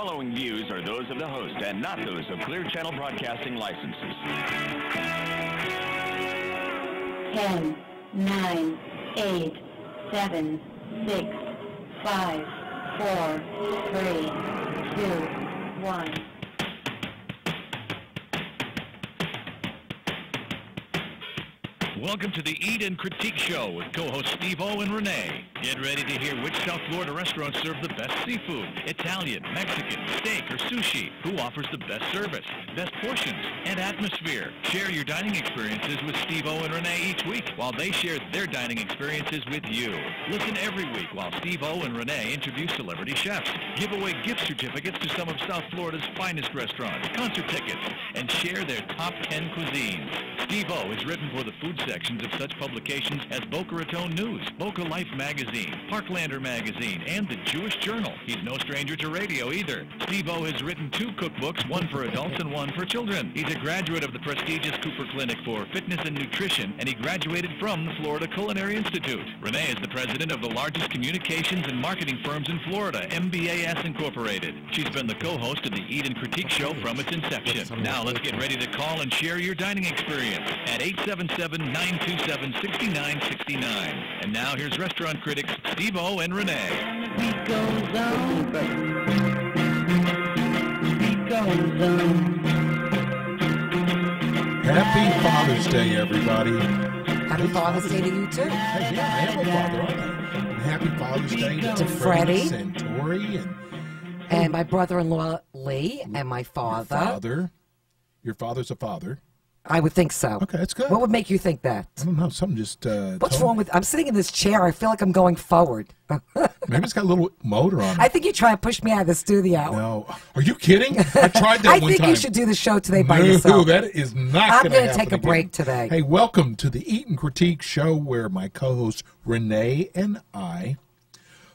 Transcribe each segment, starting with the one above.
following views are those of the host and not those of Clear Channel Broadcasting licenses. 10, 9, 8, 7, 6, 5, 4, 3, 2, 1. Welcome to the Eat and Critique Show with co-hosts Steve-O and Renee. Get ready to hear which South Florida restaurants serve the best seafood, Italian, Mexican, steak, or sushi, who offers the best service, best portions, and atmosphere. Share your dining experiences with Steve-O and Renee each week while they share their dining experiences with you. Listen every week while Steve-O and Renee interview celebrity chefs, give away gift certificates to some of South Florida's finest restaurants, concert tickets, and share their top 10 cuisines. Steve-O is written for the food sections of such publications as Boca Raton News, Boca Life Magazine, Parklander Magazine, and the Jewish Journal. He's no stranger to radio either. Steve-O has written 2 cookbooks, one for adults and one for children. He's a graduate of the prestigious Cooper Clinic for Fitness and Nutrition, and he graduated from the Florida Culinary Institute. Renee is the president of the largest communications and marketing firms in Florida, MBAS Incorporated. She's been the co-host of the Eat and Critique Show from its inception. Now let's get ready to call and share your dining experience at 877-927-6969. And now here's restaurant critics Steve-O and Renee. Beat goes on. Beat goes on. Happy Father's Day, everybody. Happy Father's Day to you, too. Hey, yeah, I am a father, aren't I? And happy Father's Day To Freddie. and Tori And my brother-in-law, Lee, and my father. father. Your father's a father. I would think so. Okay, that's good. What would make you think that? I don't know. Something just... What's wrong with... I'm sitting in this chair. I feel like I'm going forward. Maybe it's got a little motor on it. I think you try to push me out of the studio. No. Are you kidding? I tried that I one think time. you should do the show today by No, yourself. that is not I'm going to gonna happen take a again. break today. Hey, welcome to the Eat and Critique Show where my co-hosts Renee and I...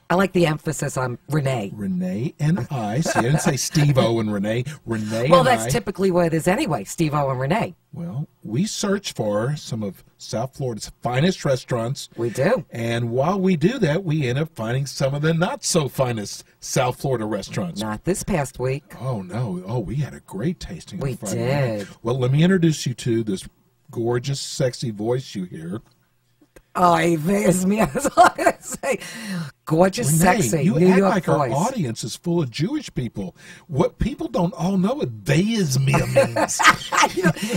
I like the emphasis on Renee. Renee and I. See, I didn't say Steve-O and Renee. Renee Well, and that's I. typically what it is anyway, Steve-O and Renee. Well, we search for some of South Florida's finest restaurants. We do. And while we do that, we end up finding some of the not-so-finest South Florida restaurants. Not this past week. Oh, no. Oh, we had a great tasting We on Friday night. did. Well, let me introduce you to this gorgeous, sexy voice you hear. Ay, Vez me. That's all I'm going to say. Gorgeous, Renee, sexy, you New act York like voice. our audience is full of Jewish people. What people don't all know what Vayizmia means.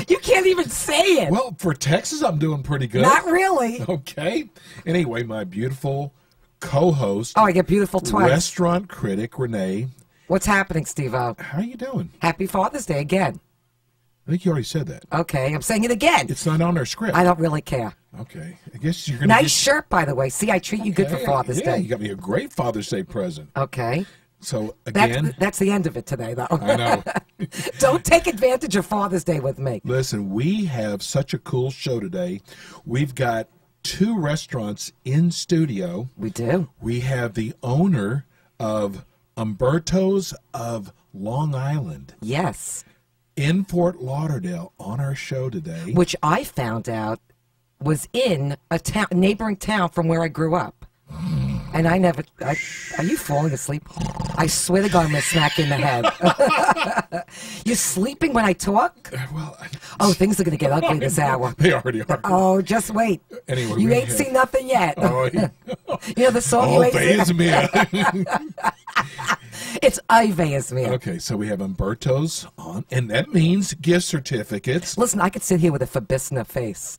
You can't even say it. Well, for Texas, I'm doing pretty good. Not really. Okay. Anyway, my beautiful co-host, Oh, I get beautiful twice. restaurant critic Renee. What's happening, Steve-O? How are you doing? Happy Father's Day again. I think you already said that. Okay, I'm saying it again. It's not on our script. I don't really care. Okay. I guess you're going to Nice shirt, by the way. See, I treat you good for Father's Yeah, Day. you got me a great Father's Day present. Okay. So, again, That's the end of it today, though. I know. Don't take advantage of Father's Day with me. Listen, we have such a cool show today. We've got 2 restaurants in studio. We do. We have the owner of Umberto's of Long Island Yes. in Fort Lauderdale on our show today. Which I found out was in a neighboring town from where I grew up. And I never... are you falling asleep? I swear to God, I'm going to smack you in the head. You're sleeping when I talk? Well, Oh, things are going to get ugly this hour. they already are. Oh, just wait. Anyway, You we ain't have- seen nothing yet. Oh, You know the song oh, you ain't seen? Vayizmia. It's Ivesmere. Okay, so we have Umberto's on, and that means gift certificates. Listen, I could sit here with a Fabisna face.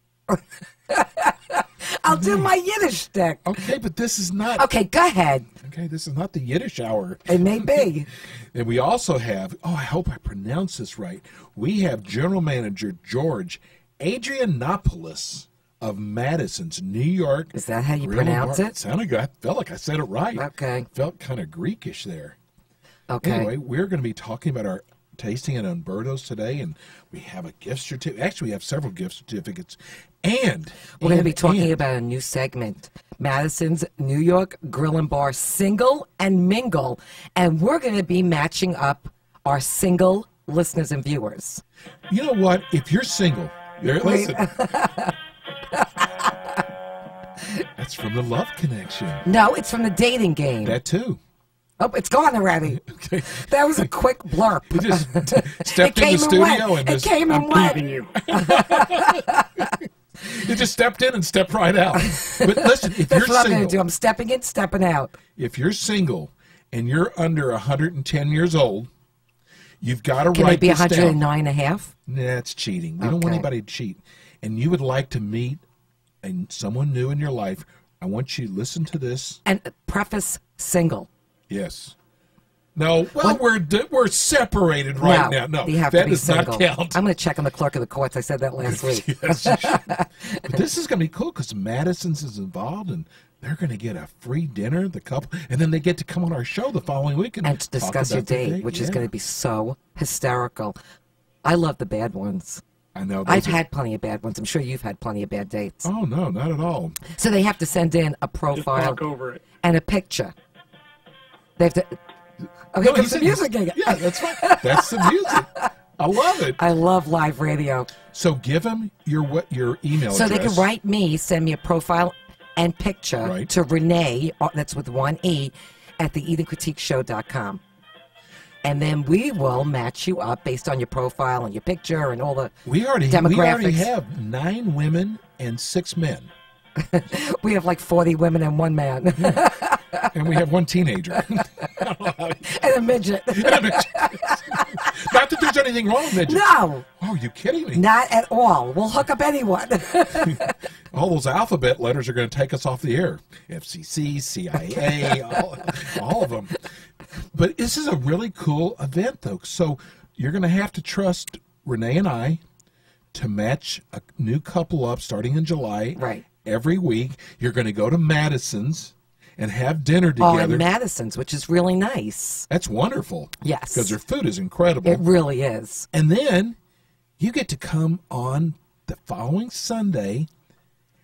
I'll do my Yiddish stick. Okay, but this is not. Okay, go ahead. Okay, this is not the Yiddish hour. It may be. And we also have. Oh, I hope I pronounce this right. We have General Manager George Adrianopoulos of Madison's, New York. Is that how you Grill pronounce Bar. it? Sounded good. I felt like I said it right. Okay. Felt kind of Greekish there. Okay. Anyway, we're going to be talking about our tasting at Umberto's today, and we have a gift certificate. Actually, we have several gift certificates. And We're going to be talking about a new segment, Madison's New York Grill and Bar Single and Mingle. And we're going to be matching up our single listeners and viewers. You know what? If you're single, listen. That's from the Love Connection. No, it's from the dating game. That too. Oh, it's gone already. Okay. That was a quick blurb. He just stepped in the studio and it just, came in wet. you. he just stepped in and stepped right out. But listen, if That's you're what I'm going to do. single, I'm stepping in, stepping out. if you're single and you're under 110 years old, you've got to Can write it be this down. 109 and a half? That's cheating. We don't want Okay. anybody to cheat. And you would like to meet someone new in your life. I want you to listen to this. And preface single. Yes. No, well, we're separated right now. No, you have that to be does single. not count. I'm going to check on the clerk of the courts. I said that last week. Yes, you should. But this is going to be cool because Madison's is involved, and they're going to get a free dinner, the couple, and then they get to come on our show the following week And to talk discuss your about their date, which is Yeah. going to be so hysterical. I love the bad ones. I know. I've those are- had plenty of bad ones. I'm sure you've had plenty of bad dates. Oh no, not at all. So they have to send in a profile Talk over it. and a picture. They have to. Oh, No, here comes he the said- music again. Yeah, that's fine. That's the music. I love it. I love live radio. So give them your email So they address. can write me, send me a profile and picture Right. to Renee, that's with one E, at theeatingcritiqueshow.com. And then we will match you up based on your profile and your picture and all the We already demographics. have 9 women and 6 men, We have like 40 women and one man. and we have 1 teenager. And a midget. Not that there's anything wrong with midgets. No, Oh, are you kidding me? not at all. We'll hook up anyone. All those alphabet letters are going to take us off the air. FCC, CIA, all of them. But this is a really cool event, though. So you're going to have to trust Renee and I to match a new couple up starting in July. Right. Every week, you're going to go to Madison's and have dinner Oh, together. in Madison's, which is really nice. That's wonderful. Yes. Because their food is incredible. It really is. And then you get to come on the following Sunday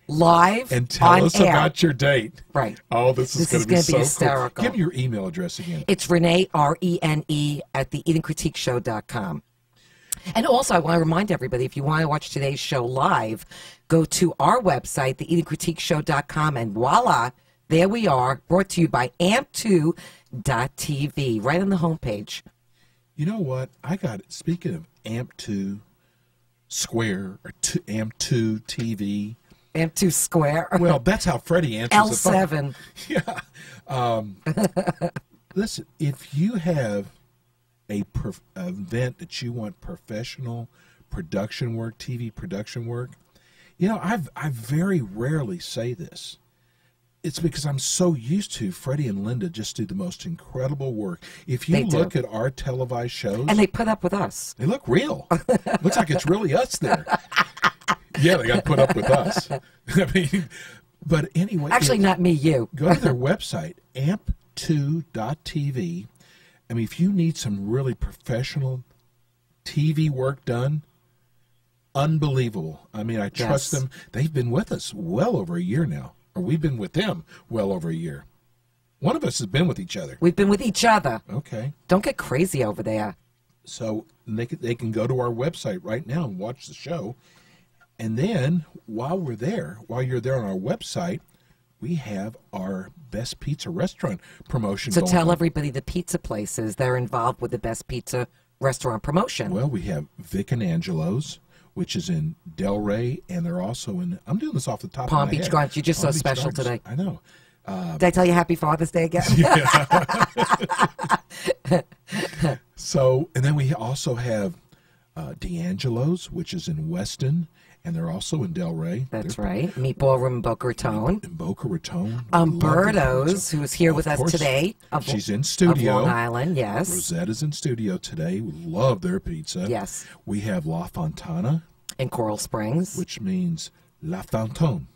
Live and tell on us air. about your date. Right. Oh, this is going to be gonna so hysterical. cool. Give me your email address again. It's Renee, RENE, at theeatingcritiqueshow.com. And also, I want to remind everybody, if you want to watch today's show live, go to our website, theeatingcritiqueshow.com, and voila, there we are, brought to you by amp2.tv, right on the homepage. You know what? I got it. Speaking of AMP2 Square or AMP2 TV. Amp2 Square. Well, that's how Freddie answers the phone. L7. Listen, if you have a event that you want professional production work, TV production work, you know, I very rarely say this. It's because I'm so used to Freddie and Linda just do the most incredible work. If you They do. look at our televised shows, And they put up with us. they look real. Looks like it's really us there. Yeah, they got to put up with us. I mean, but anyway. Actually, not me, you. Go to their website, amp2.tv. I mean, if you need some really professional TV work done, unbelievable. I mean, I trust Yes. them. They've been with us well over a year now, or we've been with them well over a year. One of us has been with each other. We've been with each other. Okay. Don't get crazy over there. So they can go to our website right now and watch the show. And then while you're there on our website, we have our Best Pizza Restaurant promotion So going tell on. everybody the pizza places that are involved with the Best Pizza Restaurant promotion. Well, we have Vic and Angelo's, which is in Delray, and they're also in, I'm doing this off the top Palm of my Beach head. Gardens. You're just Palm so Beach special Gardens. today. I know. Did I tell you Happy Father's Day again? So, and then we also have D'Angelo's, which is in Weston, and they're also in Delray. That's They're right. Meatball Room in Boca Raton. in Boca Raton. Love their Umberto's, pizza. who's here with Of us course. today. She's in Of studio. Long Island, yes. Rosetta's in studio today. We love their pizza. Yes. We have La Fontana, In Coral Springs. which means La Fontaine.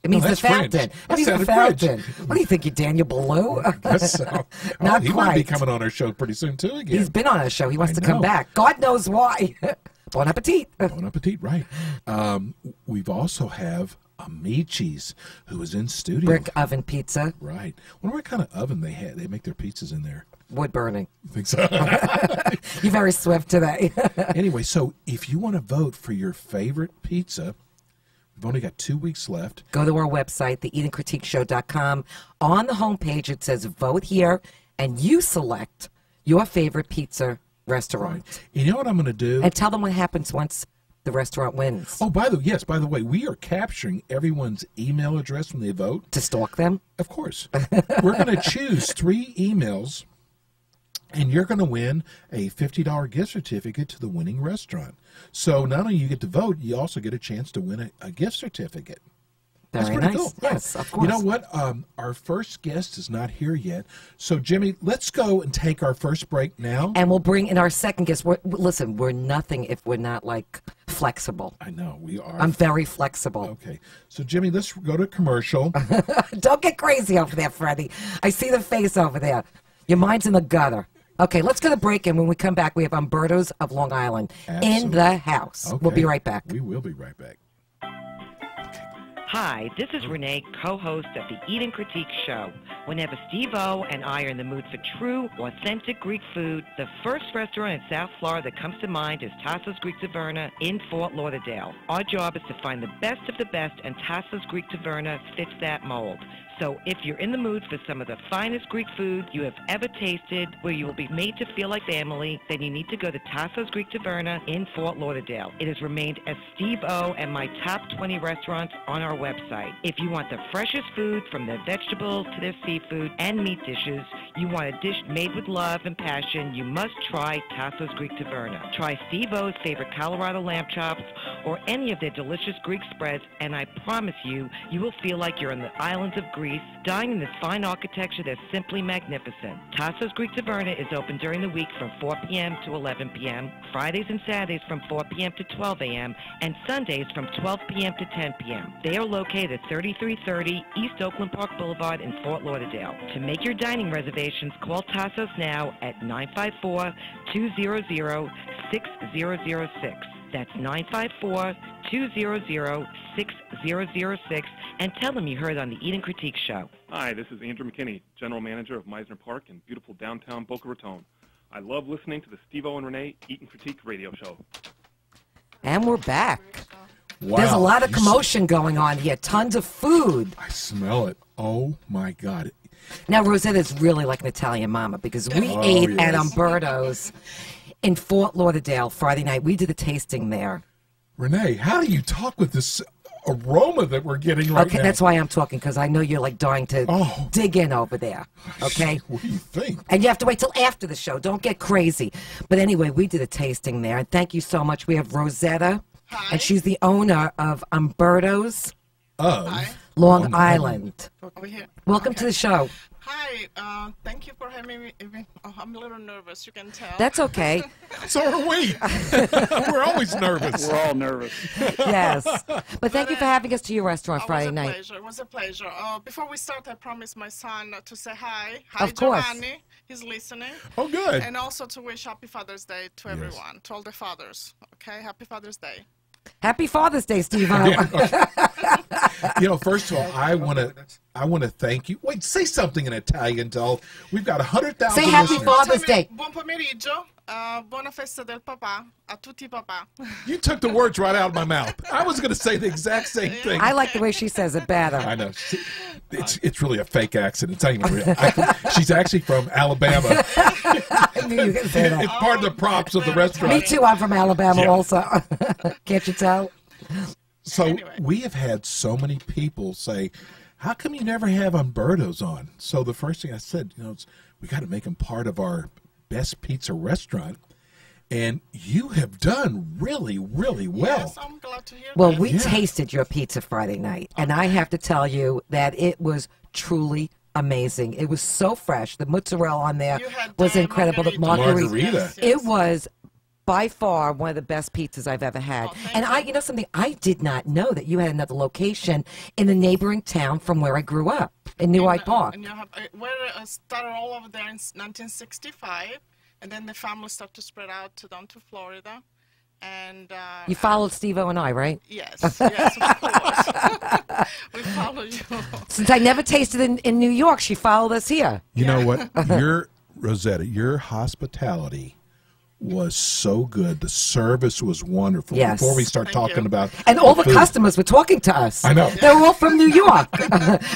It means the that's French. fountain. That What means the sounded French. fountain? What do you think, you Daniel Ballou? Guess so. Not he might be quite. coming on our show pretty soon too again. He's been on a show. He wants I to come know. back. God knows why. Bon appetit. Bon appetit, right? We've also have Amici's, who is in studio. Brick oven pizza, Right. Wonder what kind of oven they had. They make their pizzas in there. wood burning. Think so? You're very swift today. Anyway, so if you want to vote for your favorite pizza, we've only got 2 weeks left. Go to our website, theeatingcritiqueshow.com. On the homepage, it says vote here, and you select your favorite pizza restaurant. You know what I'm going to do? And tell them what happens once the restaurant wins. Oh, by the way, we are capturing everyone's email address when they vote. To stalk them? Of course. We're going to choose 3 emails, and you're going to win a $50 gift certificate to the winning restaurant. So not only you get to vote, you also get a chance to win a gift certificate. That's Very pretty nice. cool. Yes, of course. You know what? Our first guest is not here yet. So, Jimmy, let's go and take our first break now. And we'll bring in our second guest. Listen, we're nothing if we're not, like, flexible. I know, we are. I'm very flexible. Okay. So, Jimmy, let's go to commercial. Don't get crazy over there, Freddie. I see the face over there. Your mind's in the gutter. Okay, let's go to break, and when we come back, we have Umberto's of Long Island in Absolutely. the house. We'll be Okay. right back. We will be right back. Hi, this is Renee, co-host of the Eat and Critique Show. Whenever Steve-O and I are in the mood for true, authentic Greek food, the first restaurant in South Florida that comes to mind is Tasso's Greek Taverna in Fort Lauderdale. Our job is to find the best of the best, and Tasso's Greek Taverna fits that mold. So if you're in the mood for some of the finest Greek food you have ever tasted, where you will be made to feel like family, then you need to go to Tasso's Greek Taverna in Fort Lauderdale. It has remained as Steve-O and my top 20 restaurants on our website. If you want the freshest food, from their vegetables to their seafood and meat dishes, you want a dish made with love and passion, you must try Tasso's Greek Taverna. Try Steve-O's favorite Colorado lamb chops or any of their delicious Greek spreads, and I promise you, you will feel like you're in the islands of Greece, dining in this fine architecture that's simply magnificent. Tasso's Greek Taverna is open during the week from 4 p.m. to 11 p.m., Fridays and Saturdays from 4 p.m. to 12 a.m., and Sundays from 12 p.m. to 10 p.m. They are located at 3330 East Oakland Park Boulevard in Fort Lauderdale. To make your dining reservations, call Tasso's now at 954-200-6006. That's 954-200-6006, and tell them you heard on the Eat and Critique Show. Hi, this is Andrew McKinney, General Manager of Meisner Park in beautiful downtown Boca Raton. I love listening to the Steve-O and Renee Eat and Critique radio show. And we're back. Wow. There's a lot of You commotion going on here. Tons of food. I smell it. Oh, my God. Now, Rosetta's really like an Italian mama, because we Oh, ate at yes. Umberto's in Fort Lauderdale Friday night. We did a tasting there. Renee, how do you talk with this aroma that we're getting right Okay, now? that's why I'm talking, because I know you're like dying to Oh. dig in over there. Okay? What do you think? And you have to wait till after the show. Don't get crazy. But anyway, we did a tasting there. And thank you so much. We have Rosetta, and she's the owner of Umberto's Long Island. Over here. Welcome to the show. Hi, thank you for having me. Oh, I'm a little nervous, you can tell. That's okay. So are we. We're always nervous. We're all nervous. Yes. But thank you for having us to your restaurant Friday night. It was a pleasure. Before we start, I promised my son to say hi. Hi, Of course. Giovanni. He's listening. Oh, good. And also to wish Happy Father's Day to everyone, to all the fathers. Okay, Happy Father's Day. Happy Father's Day, Steve. You know, first of all, I want to thank you. Wait, say something in Italian, doll. We've got 100,000 Say Happy listeners. Father's Day. Buon pomeriggio. Buona festa del papà. A tutti papà. You took the words right out of my mouth. I was going to say the exact same thing. I like the way she says it better. I know. It's really a fake accent. It's not even real. She's actually from Alabama. I knew you were going to say that. It's part of the props of the restaurant. Me too. I'm from Alabama Yeah. also. Can't you tell? So Anyway. we have had so many people say, how come you never have Umberto's on? So the first thing I said, is we got to make them part of our best pizza restaurant. And you have done really, really well. Yes, I'm glad to hear Well, that. we Yeah. tasted your pizza Friday night, and I have to tell you that it was truly amazing. It was so fresh. The mozzarella on there You had was incredible. The margarita. Margarita. Yes, yes. It was by far one of the best pizzas I've ever had. Oh, thank And you know something, I did not know that you had another location in a neighboring town from where I grew up, in New Hyde Park. And you have, we started all over there in 1965, and then the family started to spread out down to Florida. And You followed Steve-O and I, right? yes, yes, of course. We follow you. Since I never tasted in New York, she followed us here. You know what? Rosetta, your hospitality was so good. The service was wonderful. Yes. Before we start Thank talking you. about And all the food. customers were talking to us. I know. They were all from New York.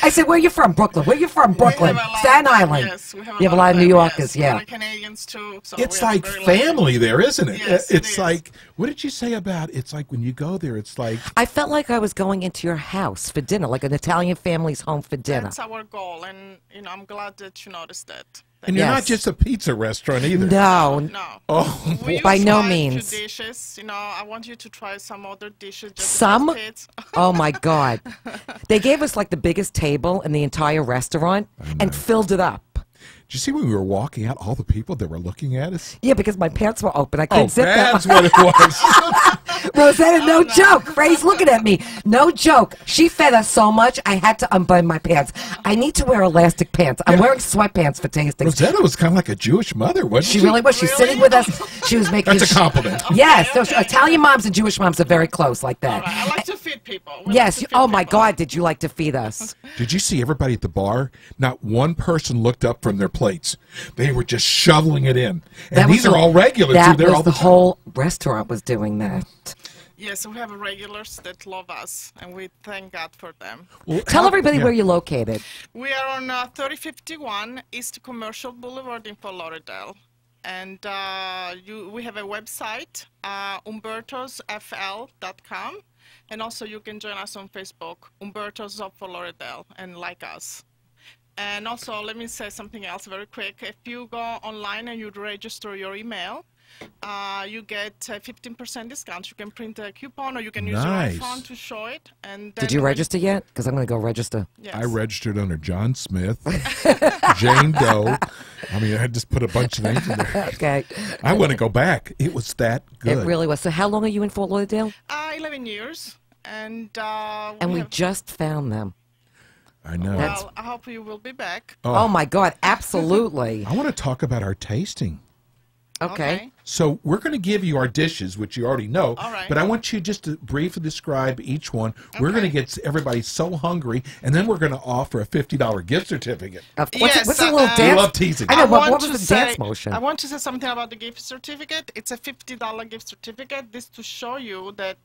I said, where are you from? Brooklyn. Where are you from? Brooklyn. We have a lot Staten of- Island. Yes, we have You have a lot of New them, Yorkers, yes. yeah. A lot of Canadians too. So It's we have like very family there, isn't it? Yes, it It's is. like, what did you say about, it's like when you go there, it's like, I felt like I was going into your house for dinner, like an Italian family's home for dinner. That's our goal, and I'm glad that you noticed that. and you're not Yes. just a pizza restaurant either. No. No. Oh, You By no try a few means. dishes. I want you to try some other dishes. Just Some? to taste it. Oh my God. They gave us like the biggest table in the entire restaurant and filled it up. Did you see when we were walking out, all the people that were looking at us? Yeah, because my pants were open. I couldn't Oh, zip them. that's what it was. Rosetta, no joke. Ray's looking at me. No joke. She fed us so much, I had to unbutton my pants. I need to wear elastic pants. I'm wearing sweatpants for tasting. Rosetta was kind of like a Jewish mother, wasn't she? She really was. She's Really? sitting with us. She was making That's a compliment. Yes. So Italian moms and Jewish moms are very close like that. I like to feed people. We Yes. like to feed Oh my people. God, did you like to feed us? Did you see everybody at the bar? Not one person looked up from their plates. They were just shoveling it in. And That was these are the- all regulars. That too. They're was all the time. whole restaurant was doing that. Yes, we have regulars that love us, and we thank God for them. Well, Tell how- everybody yeah. where you're located. We are on 3051 East Commercial Boulevard in Fort Lauderdale. And we have a website, umbertosfl.com. And also you can join us on Facebook, Umbertos of Fort Lauderdale, and like us. And also, let me say something else very quick. If you go online and you register your email, you get a 15% discount. You can print a coupon, or you can use Nice. your iPhone to show it. And Did then you when- register yet? Because I'm going to go register. Yes. I registered under John Smith, Jane Doe. I mean, I just put a bunch of names in there. Okay. I want to go back. It was that good. It really was. So how long are you in Fort Lauderdale? 11 years. And We have- just found them. I know. well, I hope you will be back. Oh my God, absolutely. I want to talk about our tasting. Okay. So we're going to give you our dishes, which you already know. All right. But I want you just to briefly describe each one. We're going to Okay. get everybody so hungry, and then we're going to offer a $50 gift certificate. Yes, What's a little I dance? love teasing. I know. I What want was to the say- dance motion? I want to say something about the gift certificate. It's a $50 gift certificate. This to show you that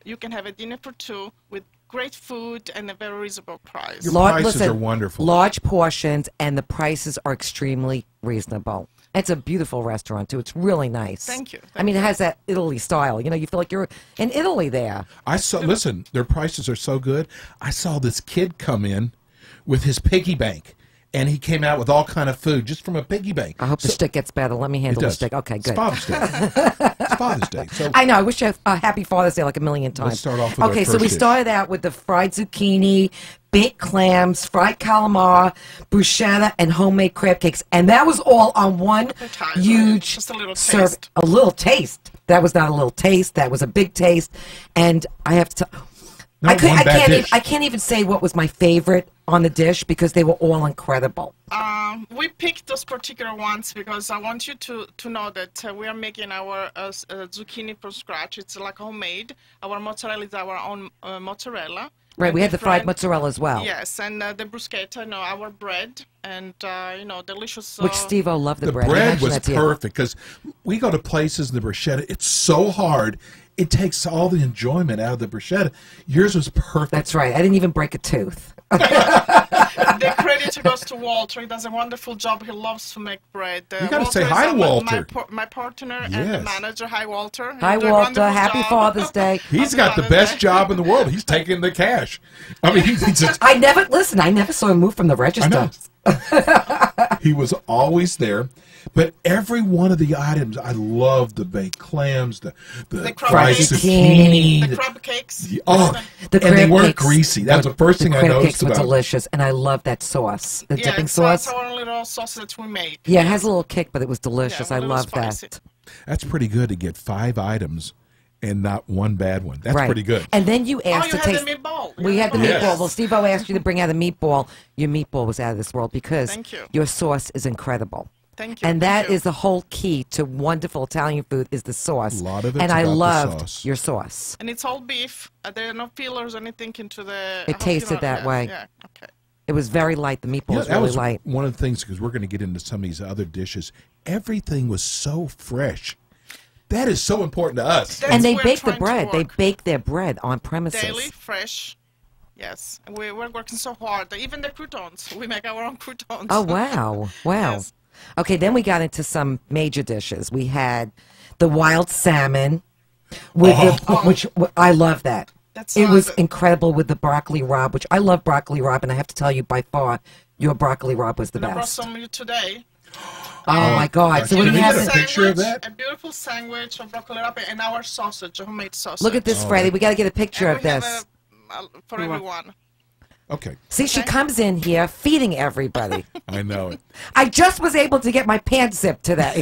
you can have a dinner for two with great food and a very reasonable price. Your Large- prices listen, are wonderful. Large portions, and the prices are extremely reasonable. It's a beautiful restaurant too. It's really nice. Thank you. I mean, it has that Italy style. You feel like you're in Italy there. I saw. Listen, their prices are so good. I saw this kid come in with his piggy bank, and he came out with all kind of food just from a piggy bank. I hope the stick gets better. Let me It handle the does. stick. Okay, It's good. Father's Day. It's Father's Day. So I know. I wish you a happy Father's Day like a million times. start off with our okay, so first we dish. started out with the fried zucchini, baked clams, fried calamari, bruschetta, and homemade crab cakes, and that was all on one Appetizer. huge Just a little serve. taste. A little taste. That was not a little taste. That was a big taste, and I have to. Not one bad dish. I can't even say what was my favorite on the dish because they were all incredible. We picked those particular ones because I want you to know that we are making our zucchini from scratch. It's like homemade. Our mozzarella is our own mozzarella. Right, And we had the fried different- mozzarella as well. Yes, and the bruschetta, our bread, and delicious. Which Steve-O loved the, the bread. He bread mentioned was that to you. perfect because we go to places in the bruschetta. It's so hard. It takes all the enjoyment out of the bruschetta. Yours was perfect. That's right. I didn't even break a tooth. The credit goes to Walter. He does a wonderful job. He loves to make bread. You gotta Walter say is, hi to my- Walter. My partner and Yes. the manager. Hi, Walter. Hi, You do a Walter. wonderful Happy job. Father's Day. He's Happy got the Father's best Day. job in the world. He's taking the cash. I mean, he's just, I never saw him move from the I register. know. He was always there. But every one of the items, I loved the baked clams, the crab fried cakes. zucchini. The crab cakes. Oh, The and they crab weren't cakes- greasy. That was the first thing I crab noticed cakes were about it. delicious, and I love that sauce, the dipping it's sauce. our little sauce that we make. Yeah, it has a little kick, but it was delicious. Yeah, a I little love spicy. that. That's pretty good to get 5 items and not one bad one. That's Right. pretty good. And then you Oh, asked you to had taste. the meatball. We had the Yes. meatball. Well, Steve-O asked you to bring out a meatball. Your meatball was out of this world because Thank you. your sauce is incredible. Thank you. And thank that you. is the whole key to wonderful Italian food is the sauce. A lot of it's and I about the loved sauce. your sauce. And it's all beef. There are no fillers or anything into the. I It hope tasted you know- that yeah, way. Yeah. Okay. It was very light. The meatball Yeah, was that really was light. one of the things because we're going to get into some of these other dishes. Everything was so fresh. That is so important to us. That's And they we're bake the trying to bread. They work. bake their bread on premises. Daily, fresh. Yes, we're working so hard. Even the croutons, we make our own croutons. Oh, wow. Wow. Yes. Okay, then we got into some major dishes. We had the wild salmon, with which I love that. That's It was the- incredible with the broccoli rabe, which I love broccoli rabe, and I have to tell you, by far, your broccoli rabe was the And I brought best. some today. Oh, my God. So Can what do we you get have? a picture of that? A beautiful sandwich of broccoli rabe and our sausage, homemade sausage. Look at this, Freddie. We got to get a picture And of we have this. for everyone. Okay, See, she comes in here feeding everybody. I know it. I just was able to get my pants zipped today.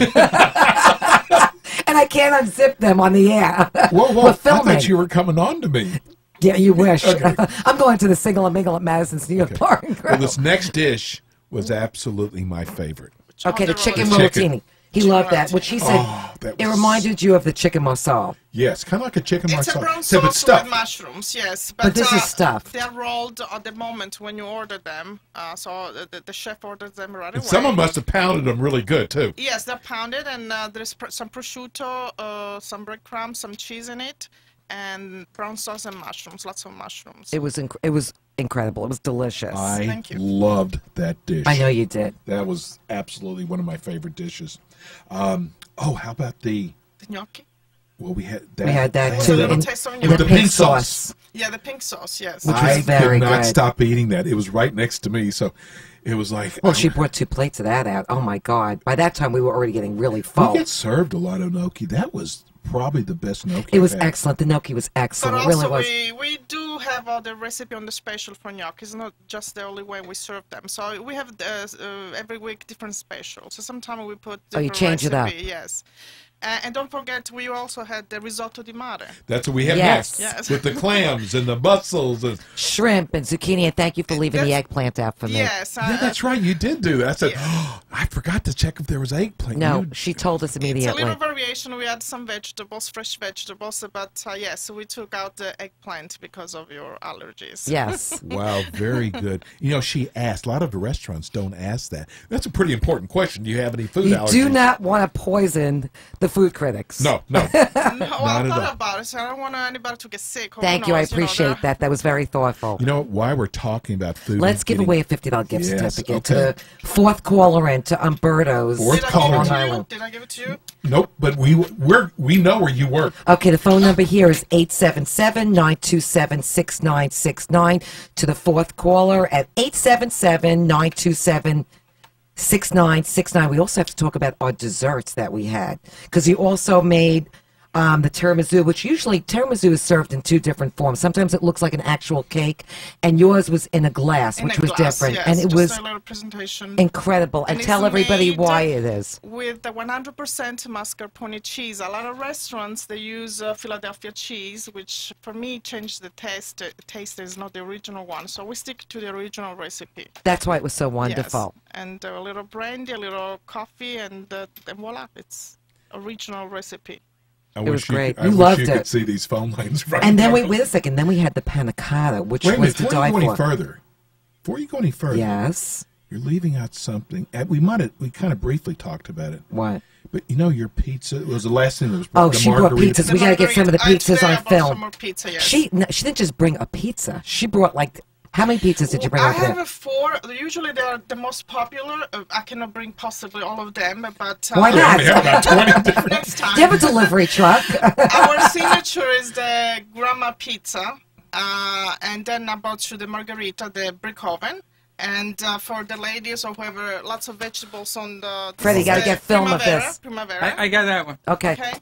And I can't unzip them on the air. Whoa, whoa! We're I filming. thought you were coming on to me. Yeah, you wish. Okay. I'm going to the Single and Mingle at Madison's New York Bar and Grill. Well, this next dish was absolutely my favorite. Okay, the chicken The chicken. rollatini. He loved that. Which he said, that it was- reminded you of the chicken marsala. Yes, kind of like a chicken It's a marsala. brown Except it's sauce stuffed. with mushrooms, yes. But this is stuffed. They're rolled at the moment when you order them. So the chef orders them right away. Someone must have pounded them really good too. Yes, they're pounded, and there's some prosciutto, some breadcrumbs, some cheese in it, and brown sauce and mushrooms, lots of mushrooms. It was incredible. It was delicious. I Thank you. loved that dish. I know you did. That was absolutely one of my favorite dishes. How about the? The gnocchi? Well, we had that. We had that With a too. little And, taste of and gnocchi. the pink sauce. Yeah, the pink sauce, yes. Which was I very could not good. stop eating that. It was right next to me, so it was like. Well, she brought 2 plates of that out. Oh, my God. By that time, we were already getting really full. We get served a lot of gnocchi. That was probably the best gnocchi. It was I've had. excellent. The gnocchi was But excellent. It really also, was. we do have the recipe on the special for gnocchi. It's not just the only way we serve them. So we have every week different specials. So sometimes we put Oh, you different change it up. recipe, yes. And don't forget, we also had the risotto di mare. That's what we have Yes. next. Yes. With the clams and the mussels and. Shrimp and zucchini, and thank you for leaving the That's- eggplant out for me. Yes. Yeah, that's right. You did do that. I said, I forgot to check if there was eggplant. No, You- she told us It's a immediately. little variation. We had some vegetables, fresh vegetables, but yes, we took out the eggplant because of your allergies. Yes. Wow, very good. You know, she asked. A lot of the restaurants don't ask that. That's a pretty important question. Do you have any food You allergies? do not want to poison the food critics. No, no. No, I at thought all. about it. So I don't want anybody to get sick. Who Thank you. I knows, know, appreciate the- that. That was very thoughtful. You know, while we're talking about food, Let's give getting- away a $50 gift Yes, certificate to okay. the fourth caller in to Umberto's. Fourth Did I give caller. it Long to you? Island. Did I give it to you? Nope, but we know where you work. Okay, the phone number here is 877-927-6969 to the fourth caller at 877-927-6969. We also have to talk about our desserts that we had because you also made the tiramisu, which usually tiramisu is served in 2 different forms. Sometimes it looks like an actual cake, and yours was in a glass, In which a was glass, different, yes, and it just was a little presentation. incredible. And And tell it's everybody made why it is. With the 100% mascarpone cheese. A lot of restaurants, they use Philadelphia cheese, which for me changed the taste. The taste is not the original one, so we stick to the original recipe. That's why it was so Yes. wonderful. And a little brandy, a little coffee, and voila, it's original recipe. I was wish great. I You wish loved you it. could see these phone lines right And then now. wait a second. Then we had the panna cotta, which Wait a was minute, to before die you go any for. further, Yes. you're leaving out something. We kind of briefly talked about it, What? but you know your pizza was the last thing that was. Oh, the she brought margarita. pizzas. We gotta get some of the margarita. pizzas Today I on bought film. some more pizza, yes. She didn't just bring a pizza. She brought like how many pizzas did you bring I over there? have 4. Usually they are the most popular. I cannot bring possibly all of them, but Why not? We have about 20 different. next time. Do you have a delivery truck? Our signature is the grandma pizza, and then about to the margarita, the brick oven. And for the ladies or whoever, lots of vegetables on the. Freddie, this gotta is get the film of Primavera, this. Primavera. I got that one. Okay. Okay.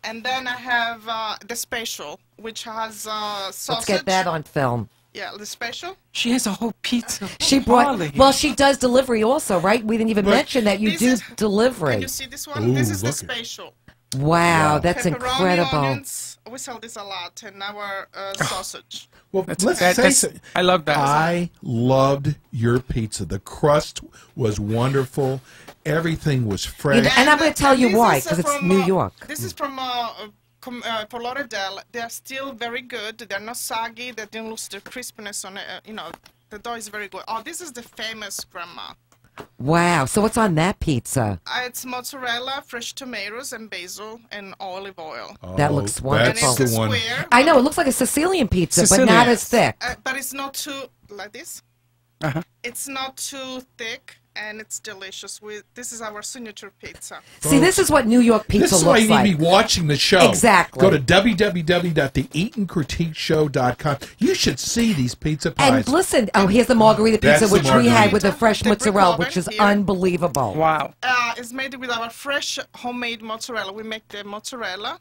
And then I have the special, which has sausage. Let's get that on film. Yeah, the special. She has a whole pizza. She brought. Parlor here. Well, she does delivery also, right? We didn't even mention that you This do is- delivery. Can you see this one? This Ooh, is the look at- special. Wow, that's Pepperoni, incredible. onions. We sell this a lot, and our sausage. Well, That's- let's that- say that's- so. I love that. I loved your pizza. The crust was wonderful. Everything was fresh. And I'm going to tell you this why, is, because it's from, New York. This is from Fort Lauderdale. They are still very good. They're not soggy. They didn't lose their crispness on it. The dough is very good. Oh, this is the famous grandma. Wow. So what's on that pizza? It's mozzarella, fresh tomatoes, and basil, and olive oil. That looks And wonderful. it's a square, I know, it looks like a Sicilian pizza, but Sicilian. not as thick. but it's not too like this. Uh-huh. It's not too thick, and it's delicious. This is our signature pizza. See, this is what New York pizza This is why looks you need like. to be watching the show. Exactly. Go to www.theeatoncritiqueshow.com. You should see these pizza pies. And listen, here's the margarita That's pizza, the which we had with the margarita. fresh The brick mozzarella, oven which is here. unbelievable. Wow. It's made with our fresh homemade mozzarella. We make the mozzarella,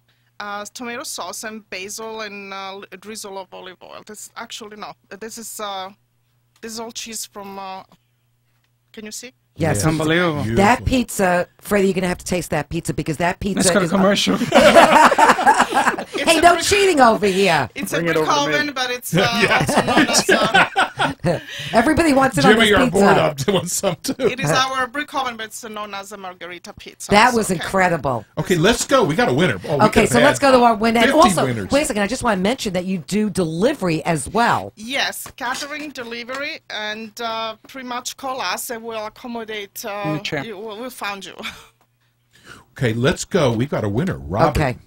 tomato sauce, and basil, and a drizzle of olive oil. This actually no. This is all cheese from. Can you see? Yes, It's unbelievable. that pizza, Freddie, you're gonna have to taste that pizza because that pizza Let's go to is. commercial. Hey, no cheating over here. It's Bring a it brick over to me. oven, but it's also known as. Everybody wants it on Jimmy, this you're bored. pizza. I'm doing some too. It is our brick oven, but it's known as a margarita pizza. That also, was okay? incredible. Okay, let's go. We got a winner. Oh, we Okay, could've so had let's go to our winner. And 50 also, winners. wait a second, I just want to mention that you do delivery as well. Yes, catering, delivery, and pretty much call us and we'll accommodate. the chair. We'll find you. Okay, let's go. We got a winner, Robert. Okay.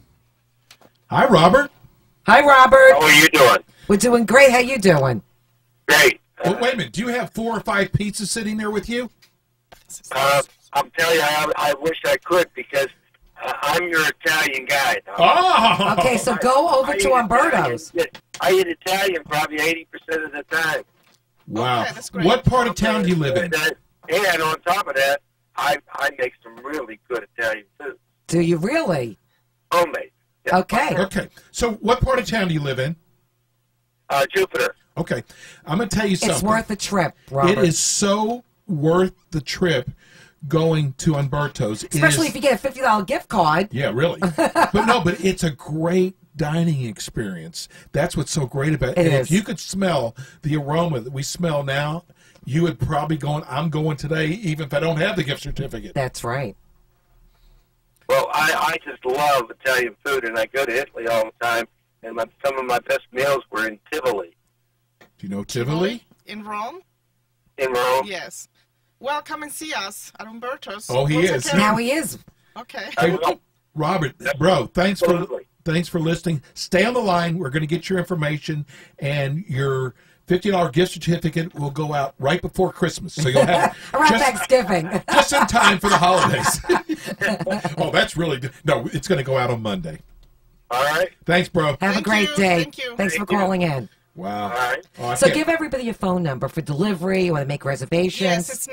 Hi, Robert. Hi, Robert. How are you doing? We're doing great. How you doing? Great. Oh, wait a minute. Do you have 4 or 5 pizzas sitting there with you? I'm telling you, I wish I could because I'm your Italian guy. Oh! Okay, so go over I to eat Umberto's. Italian. I eat Italian probably 80% of the time. Wow. Okay, that's great. What part of town do you live in? And on top of that, I make some really good Italian food. Do you really? Homemade. Yeah. Okay. Okay. So what part of town do you live in? Jupiter. Okay. I'm going to tell you something. It's worth the trip, Robert. It is so worth the trip going to Umberto's. It Especially is- if you get a $50 gift card. Yeah, really. but it's a great dining experience. That's what's so great about it. It And is. if you could smell the aroma that we smell now, you would probably go, I'm going today, even if I don't have the gift certificate. That's right. Well, I just love Italian food, and I go to Italy all the time, and some of my best meals were in Tivoli, Do you know Tivoli? In Rome? in Rome. Yes. Well, come and see us at Umberto's. Oh, he Once is. again- Now he is. Okay. Hey, Robert, bro, thanks Absolutely. for listening. Stay on the line. We're going to get your information, and your $50 gift certificate will go out right before Christmas. So you'll have Around just, Thanksgiving. just in time for the holidays. Oh, that's really good. No, it's going to go out on Monday. All right. Thanks, bro. Have a Thank great you, day. thank you. Thanks for Thank you. calling in. Wow. All right. Oh, I So can't- give everybody your phone number for delivery. You want to make reservations. Yes, it's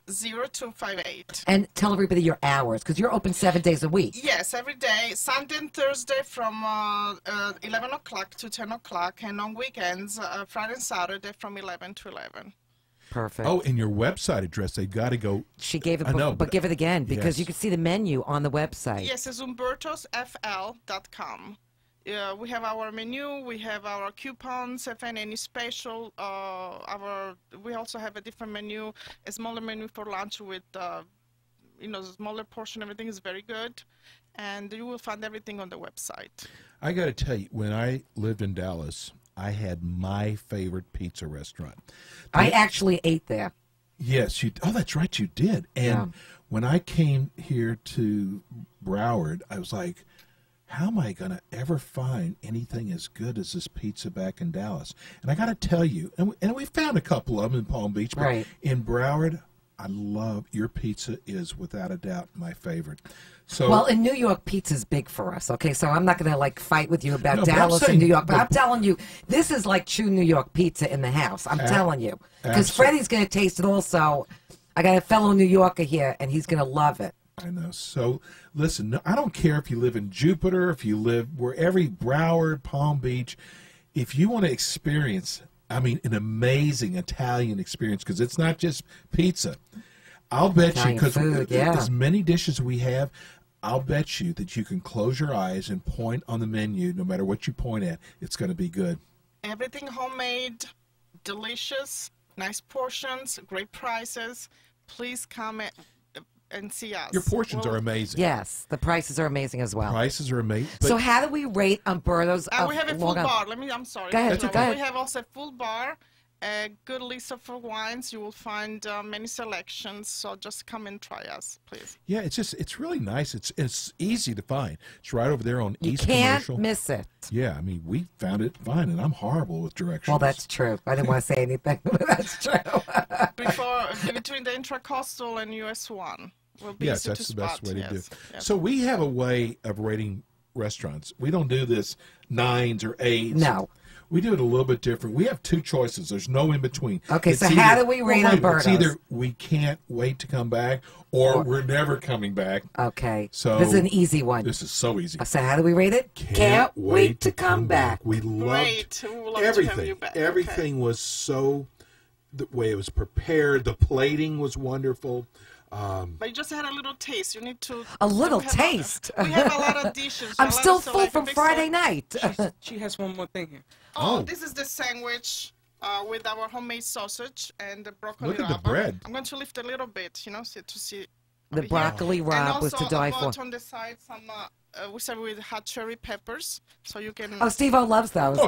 954-776-0258. And tell everybody your hours, because you're open 7 days a week. Yes, every day, Sunday and Thursday from 11 o'clock to 10 o'clock, and on weekends, Friday and Saturday from 11 to 11. Perfect. Oh, and your website address, they've got to go. She gave it, I know, but give it again, because yes. you can see the menu on the website. Yes, it's umbertosfl.com. We have our menu, we have our coupons, if any special. We also have a different menu, a smaller menu for lunch with, smaller portion. Everything is very good, and you will find everything on the website. I got to tell you, when I lived in Dallas, I had my favorite pizza restaurant. I actually ate there. Yes, you. Oh, that's right, you did. And Yeah. when I came here to Broward, I was like, how am I going to ever find anything as good as this pizza back in Dallas? And I got to tell you, and we found a couple of them in Palm Beach, but Right. in Broward, I love your pizza is without a doubt my favorite. So Well, in New York, pizza's big for us, okay? So I'm not going to, fight with you about No, but I'm Dallas saying- and New York, but but- I'm telling you, this is like true New York pizza in the house. I'm telling you. Because absolutely. Freddie's going to taste it also. I got a fellow New Yorker here, and he's going to love it. I know. So listen, I don't care if you live in Jupiter, if you live wherever, Broward, Palm Beach, if you want to experience, an amazing Italian experience, because it's not just pizza. I'll bet you, Italian because food, yeah. as many dishes we have, I'll bet you that you can close your eyes and point on the menu, no matter what you point at, it's going to be good. Everything homemade, delicious, nice portions, great prices. Please come and see us. Your portions are amazing. Yes, the prices are amazing as well. Prices are amazing. So how do we rate Umberto's? We have a full Long Island? bar. I'm sorry. Go ahead, So go ahead. We have also a full bar, a good list of wines. You will find many selections, so just come and try us, please. Yeah, it's really nice. It's easy to find. It's right over there on You East can't Commercial. miss it. Yeah, I mean, we found it fine, and I'm horrible with directions. Well, that's true. I didn't want to say anything, but that's true. Between the Intracoastal and US 1. Will be Yes, easy that's to the best spot. way to Yes, do. yes. So we have a way of rating restaurants. We don't do this 9s or 8s. No. We do it a little bit different. We have 2 choices. There's no in between. Okay, so how do we rate It's Umberto's? either we can't wait to come back, or we're never coming back. Okay. So this is an easy one. This is so easy. So how do we rate it? Can't wait to come back. We loved Great. We would love to have everything. you back. Everything was so, the way it was prepared, the plating was wonderful. But you just had a little taste. You need to... A little we have taste. We have a lot of dishes. I'm a lot still of full from big Friday night. She has one more thing here. Oh, this is the sandwich with our homemade sausage and the broccoli Look at the rabe. bread. I'm going to lift a little bit, you know, to see. The over here. broccoli And rabe was to also die I for. bought on the side some, we serve with hot cherry peppers, so you can... Oh, Steve-O loves those.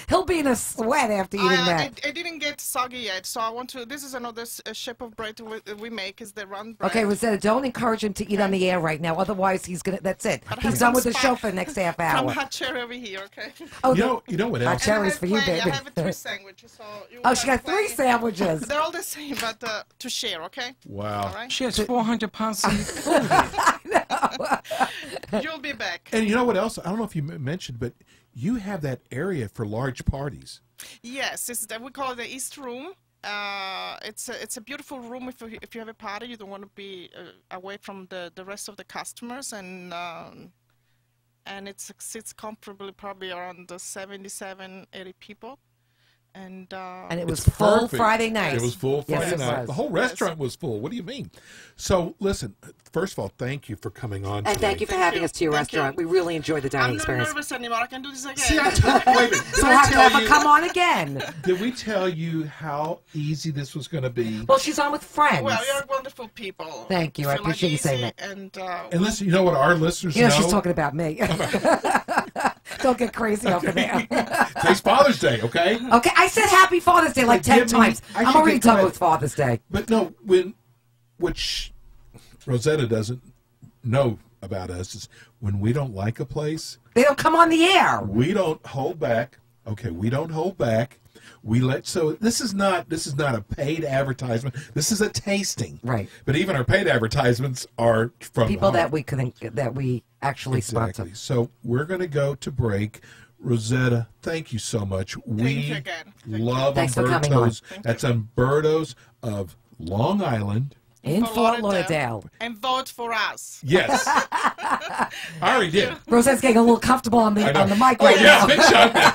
He'll be in a sweat after eating that. I didn't get soggy yet, so I want to... This is another shape of bread we make, is the round bread. Okay, Rosetta, don't encourage him to eat on the air right now. Otherwise, he's gonna. That's it. But He's have done with some the show spice for the next half From hour. hot cherry over here, okay? Oh, You know what hot else? cherries for you, Plenty. baby. I have 3 sandwiches, so you Oh, will she have got 3 plenty. sandwiches. They're all the same, but to share, okay? Wow. All right? She has 400 pounds of food. You'll be back. And you know what else? I don't know if you mentioned, but you have that area for large parties. Yes, we call it the East Room. It's a beautiful room if you have a party. You don't want to be away from the rest of the customers, and it sits comfortably, probably around the 77, 80 people. And it was It's full perfect. Friday night. It was full Yes, Friday it night. was. The whole restaurant was full. What do you mean? So, listen, first of all, thank you for coming on And today. thank you for having us to your restaurant. We really enjoyed the I'm dining not experience. nervous anymore. I can do this again. See, I told, wait a minute. So we'll have to have her come on again. Did we tell you how easy this was going to be? Well, she's on with friends. Well, you're wonderful people. Thank you. I Feel appreciate you saying easy, that. And listen, you know what our listeners You know, she's talking about me. Don't get crazy over there. Today's Father's Day, okay? Okay, I said Happy Father's Day like 10 times. I'm already done with Father's Day. But no, which Rosetta doesn't know about us is when we don't like a place, they don't come on the air. We don't hold back. Okay, we don't hold back. So this is not a paid advertisement. This is a tasting. Right. But even our paid advertisements are from People home. that we actually Exactly. sponsor. So we're going to go to break. Rosetta, thank you so much. We you again. love Thanks for coming on. Umberto's. That's Umberto's of Long Island. In Fort Lauderdale. And vote for us. Yes. I already did. Rosette's getting a little comfortable on the mic right yeah, now. big shot now.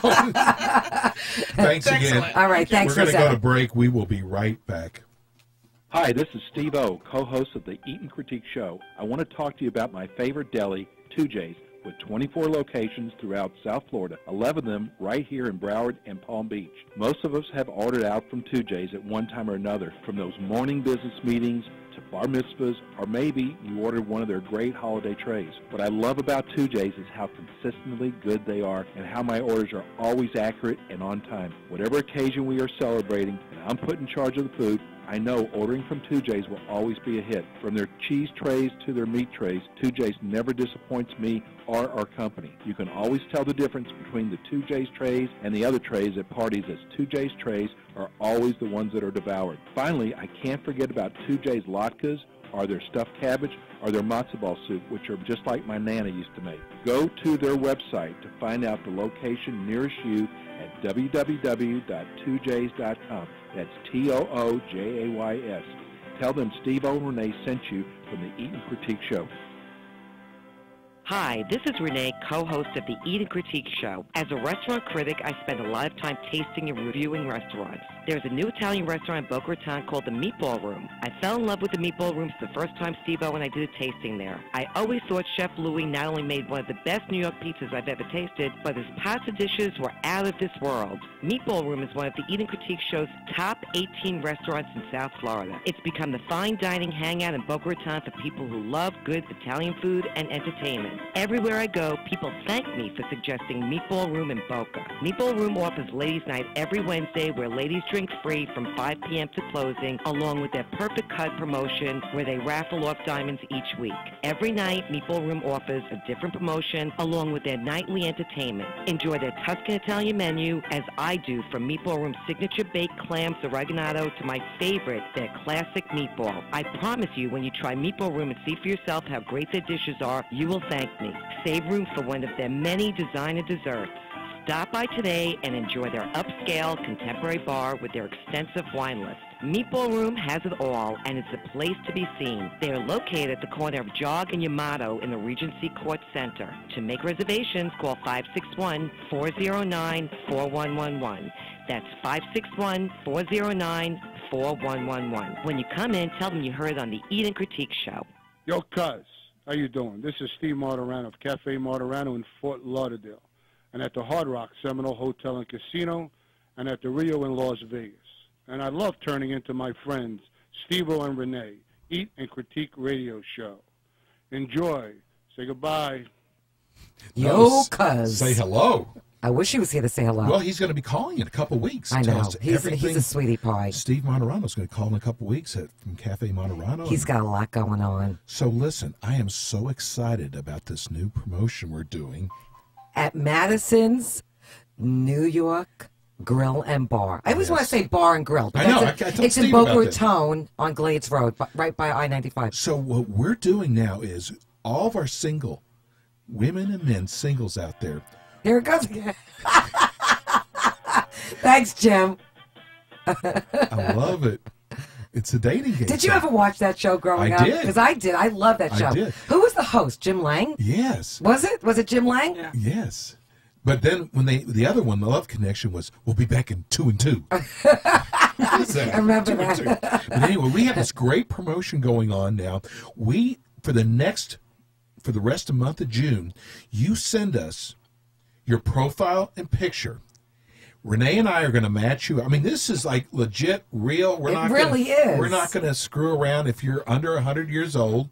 Thanks again. All right, thanks, We're going to go Rosetta. to break. We will be right back. Hi, this is Steve O, co-host of the Eat and Critique Show. I want to talk to you about my favorite deli, 2J's, with 24 locations throughout South Florida, 11 of them right here in Broward and Palm Beach. Most of us have ordered out from 2J's at one time or another, from those morning business meetings to bar mitzvahs, or maybe you ordered one of their great holiday trays. What I love about 2J's is how consistently good they are and how my orders are always accurate and on time. Whatever occasion we are celebrating and I'm put in charge of the food, I know ordering from 2J's will always be a hit. From their cheese trays to their meat trays, 2J's never disappoints me or our company. You can always tell the difference between the 2J's trays and the other trays at parties, as 2J's trays are always the ones that are devoured. Finally, I can't forget about 2J's latkes, or their stuffed cabbage, or their matzo ball soup, which are just like my Nana used to make. Go to their website to find out the location nearest you at www.2jays.com. That's Toojays. Tell them Steve O and Renee sent you from the Eat and Critique Show. Hi, this is Renee, co-host of the Eat and Critique Show. As a restaurant critic, I spend a lot of time tasting and reviewing restaurants. There's a new Italian restaurant in Boca Raton called the Meatball Room. I fell in love with the Meatball Room the first time Steve-O and I did a tasting there. I always thought Chef Louis not only made one of the best New York pizzas I've ever tasted, but his pasta dishes were out of this world. Meatball Room is one of the Eat and Critique Show's top 18 restaurants in South Florida. It's become the fine dining hangout in Boca Raton for people who love good Italian food and entertainment. Madison. Everywhere I go, people thank me for suggesting Meatball Room in Boca. Meatball Room offers Ladies' Night every Wednesday where ladies drink free from 5 p.m. to closing, along with their Perfect Cut promotion where they raffle off diamonds each week. Every night, Meatball Room offers a different promotion along with their nightly entertainment. Enjoy their Tuscan Italian menu, as I do, from Meatball Room's signature baked clams, oregano, to my favorite, their classic meatball. I promise you, when you try Meatball Room and see for yourself how great their dishes are, you will thank me. Save room for one of their many designer desserts. Stop by today and enjoy their upscale contemporary bar with their extensive wine list. Meatball Room has it all, and it's a place to be seen. They are located at the corner of Jog and Yamato in the Regency Court Center. To make reservations, call 561-409-4111. That's 561-409-4111. When you come in, tell them you heard on the Eat and Critique Show. Yo, cuz, how you doing? This is Steve Martirano of Cafe Martirano in Fort Lauderdale, and at the Hard Rock Seminole Hotel and Casino, and at the Rio in Las Vegas. And I love turning into my friends, Steve-O and Renee, Eat and Critique Radio Show. Enjoy. Say goodbye. Yo, cuz. Say hello. I wish he was here to say hello. Well, he's going to be calling in a couple weeks. I Tell know. us He's everything. a sweetie pie. Steve Martirano's going to call in a couple weeks from Cafe Martirano. He's got a lot going on. So listen, I am so excited about this new promotion we're doing. At Madison's New York Grill and Bar. I always want to say bar and grill. But I know. that's I it's in Steve Boca about that. Raton on Glades Road, right by I-95. So what we're doing now is all of our single women and men singles out there. Here it goes again. Thanks, Jim. I love it. It's a dating game. Did you ever watch that show growing up? I did. Because I did. I love that show. I did. Who was the host? Jim Lang? Yes. Was it? Was it Jim Lang? Yeah. Yes. But then when the other one, the Love Connection, was we'll be back in 2 and 2. I remember 2 and 2. that. But anyway, we have this great promotion going on now. For the rest of the month of June, you send us your profile and picture. Renee and I are going to match you. I mean, this is like legit, real. It really is. We're not going to screw around if you're under 100 years old.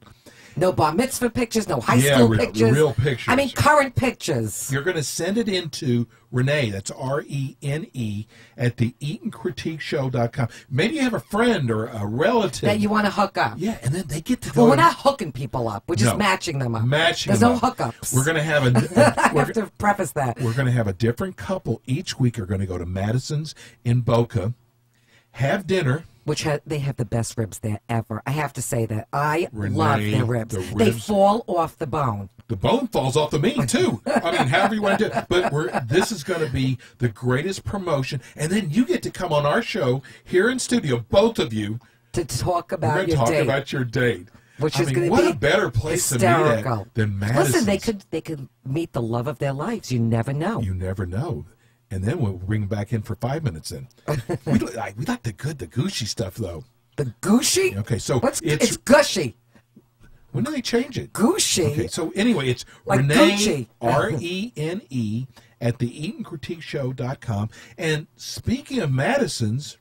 No bar mitzvah pictures, no high school pictures. Real pictures. I mean, current pictures. You're going to send it into Renee, that's R-E-N-E, at the eatandcritiqueshow.com. Maybe you have a friend or a relative. That you want to hook up. Yeah, and then they get to go. Well, we're not hooking people up. We're just No. matching them up. Matching There's them no up. hookups. We're going to have I have to preface that. We're going to have a different couple each week are going to go to Madison's in Boca, have dinner. They have the best ribs there ever. I have to say that. I Renee, love their ribs. the They ribs- fall off the bone. The bone falls off the meat, too. I mean, however you want to do it. But this is going to be the greatest promotion. And then you get to come on our show here in studio, both of you. To talk We're about going to your talk date. about your date. Which I is mean, going to what be a better place hysterical. to meet at than Madison's. Listen, they could meet the love of their lives. You never know. You never know. And then we'll bring them back in for 5 minutes in. we like the gushy stuff, though. The gushy? Okay, so it's gushy. When do they change it? Gushy. Okay, so anyway, it's Like Renee, Gucci. R-E-N-E, at the eatandcritiqueshow.com. And speaking of Madison's,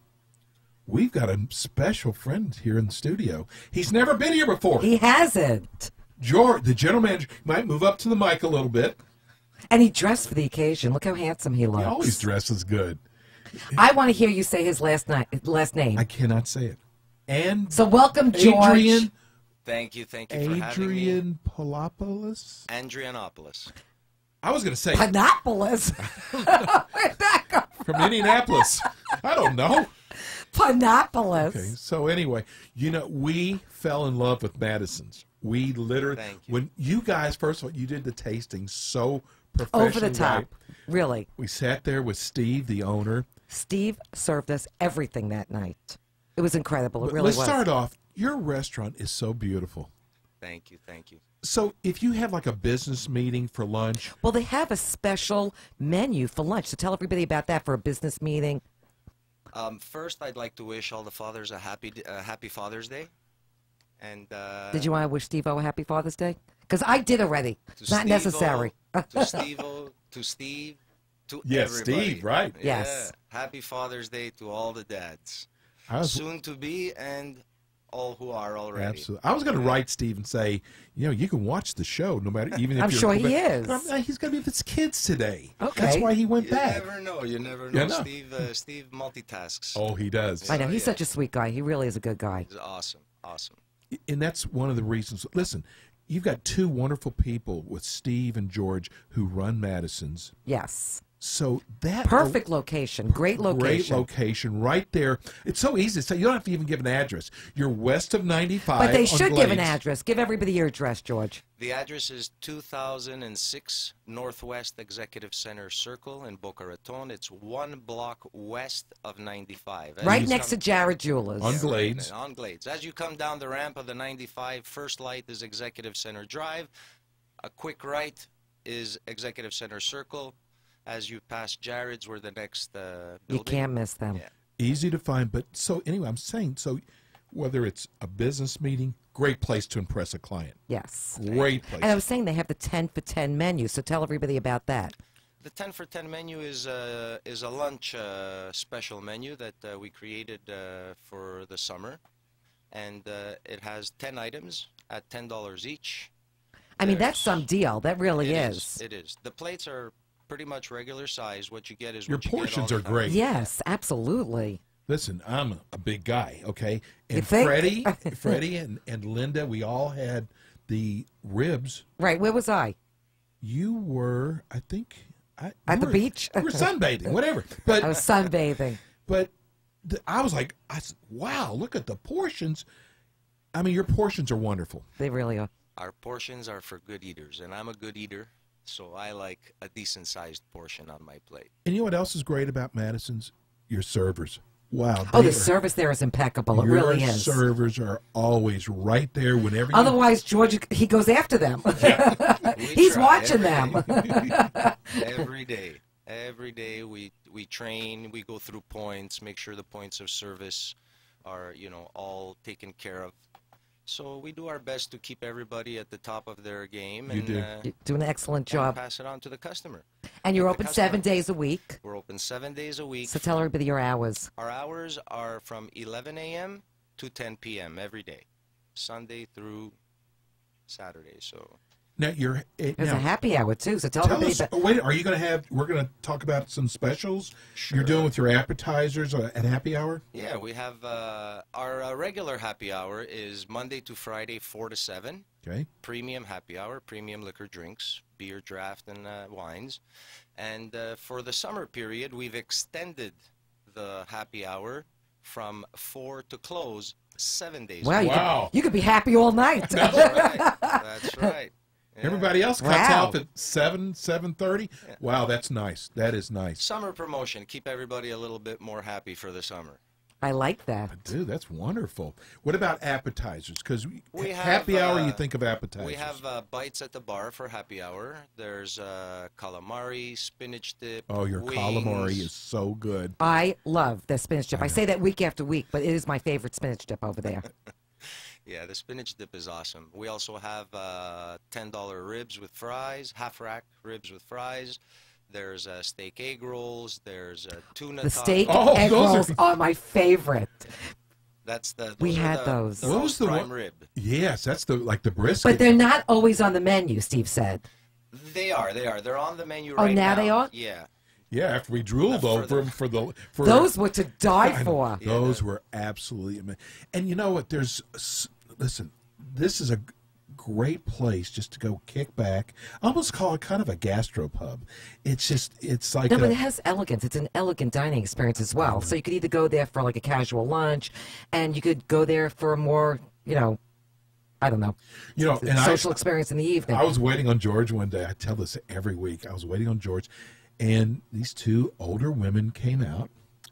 we've got a special friend here in the studio. He's never been here before. He hasn't. George, the general manager, might move up to the mic a little bit. And he dressed for the occasion. Look how handsome he looks. He always dresses good. I want to hear you say his last name. I cannot say it. And so welcome, George. Adrian. Thank you for having me. Adrian Polopoulos? Andrianopoulos. I was going to say Panopolis. Where'd that come from Indianapolis. I don't know. Panopolis. Okay, so anyway, we fell in love with Madison's. We literally, when you guys, first of all, you did the tasting so professionally. Over the top. Really. We sat there with Steve, the owner. Steve served us everything that night. It was incredible. It But really let's was. start off. Your restaurant is so beautiful. Thank you, thank you. So if you have like a business meeting for lunch. Well, they have a special menu for lunch. So tell everybody about that for a business meeting. First, I'd like to wish all the fathers a happy Father's Day. And Did you want to wish Steve-O a happy Father's Day? Because I did already. It's not necessary. To Steve-O, to Steve, to Yes, everybody. Steve, right. Yes. Yeah. Happy Father's Day to all the dads. I was- Soon to be and all who are already. Absolutely. I was going to write Steve and say, you can watch the show no matter, even if I'm you're sure he is. He's going to be with his kids today. Okay. That's why he went back. You never know. You never Yeah, know. no. Steve multitasks. Oh, he does. I know. He's such a sweet guy. He really is a good guy. He's awesome. Awesome. And that's one of the reasons. Listen, you've got two wonderful people with Steve and George who run Madison's. Yes. So that Perfect location. Great location. Great location right there. It's so easy to say. You don't have to even give an address. You're west of 95. But they on should give an Glades. address. Give everybody your address, George. The address is 2006 Northwest Executive Center Circle in Boca Raton. It's 1 block west of 95. Right next to Jared Jewelers. On Glades. On Glades. As you come down the ramp of the 95, first light is Executive Center Drive. A quick right is Executive Center Circle. As you pass Jared's, we're the next building. You can't miss them. Yeah. Easy to find. But so anyway, I'm saying, so whether it's a business meeting, great place to impress a client. Yes. Great place. And I was saying they have the 10 for 10 menu, so tell everybody about that. The 10 for 10 menu is a lunch special menu that we created for the summer. And it has 10 items at $10 each. I mean, that's some deal. That really It is. It is. The plates are pretty much regular size. What you get is Your what you get all portions the are time. great. Yes, absolutely. Listen, I'm a big guy, okay? You And think? Freddie and Linda, we all had the ribs. Right, where was I? You were, I think... At the beach? You were sunbathing, whatever. But I was sunbathing. But I was like, wow, look at the portions. I mean, your portions are wonderful. They really are. Our portions are for good eaters, and I'm a good eater, so I like a decent-sized portion on my plate. And you know what else is great about Madison's? Your servers. Wow. Oh, they the are- service there is impeccable. It Your really is. servers are always right there whenever you... Otherwise, George, he goes after them. He's try watching every them. Every day. Every day we train, we go through points, make sure the points of service are, all taken care of. So we do our best to keep everybody at the top of their game. You and, do. You do an excellent job. And pass it on to the customer. And you're The open customer- 7 days a week. We're open 7 days a week. So tell everybody your hours. Our hours are from 11 a.m. to 10 p.m. every day, Sunday through Saturday. So Now, you're... There's a happy hour, too, so tell Tell everybody us, about... wait, are you going to have... We're going to talk about some specials you're doing with your appetizers at happy hour? yeah, we have our regular happy hour is Monday to Friday, 4 to 7. Okay. Premium happy hour, premium liquor drinks, beer, draft, and wines. And for the summer period, we've extended the happy hour from 4 to close 7 days. Wow, you could be happy all night. That's right. That's right. Yeah. Everybody else cuts Wow. off at 7:30. Wow, that's nice. That is nice. Summer promotion, keep everybody a little bit more happy for the summer. I like that. Dude, that's wonderful. What about appetizers? Because We have, happy hour, you think of appetizers. We have bites at the bar for happy hour. There's calamari, spinach dip. Oh, your wings. calamari is so good. I love the spinach dip. I say that week after week, but it is my favorite spinach dip over there. Yeah, the spinach dip is awesome. We also have $10 ribs with fries, half rack ribs with fries. There's steak egg rolls. There's tuna. The steak Oh, egg those rolls are my favorite. That's the. We those are had the, those. The What was roast the prime one- rib. Yes, that's the brisket. But they're not always on the menu, Steve said. They are. They're on the menu Oh, right now they are? Yeah. Yeah, after we drooled over them for Those were to die I know, for. Those were absolutely amazing. And you know what? Listen, this is a great place just to go kick back. I almost call it kind of a gastropub. It's like No, but it has elegance. It's an elegant dining experience as well. So you could either go there for like a casual lunch, and you could go there for a more, I don't know, and social experience in the evening. I was waiting on George one day. I tell this every week. I was waiting on George, and these two older women came out,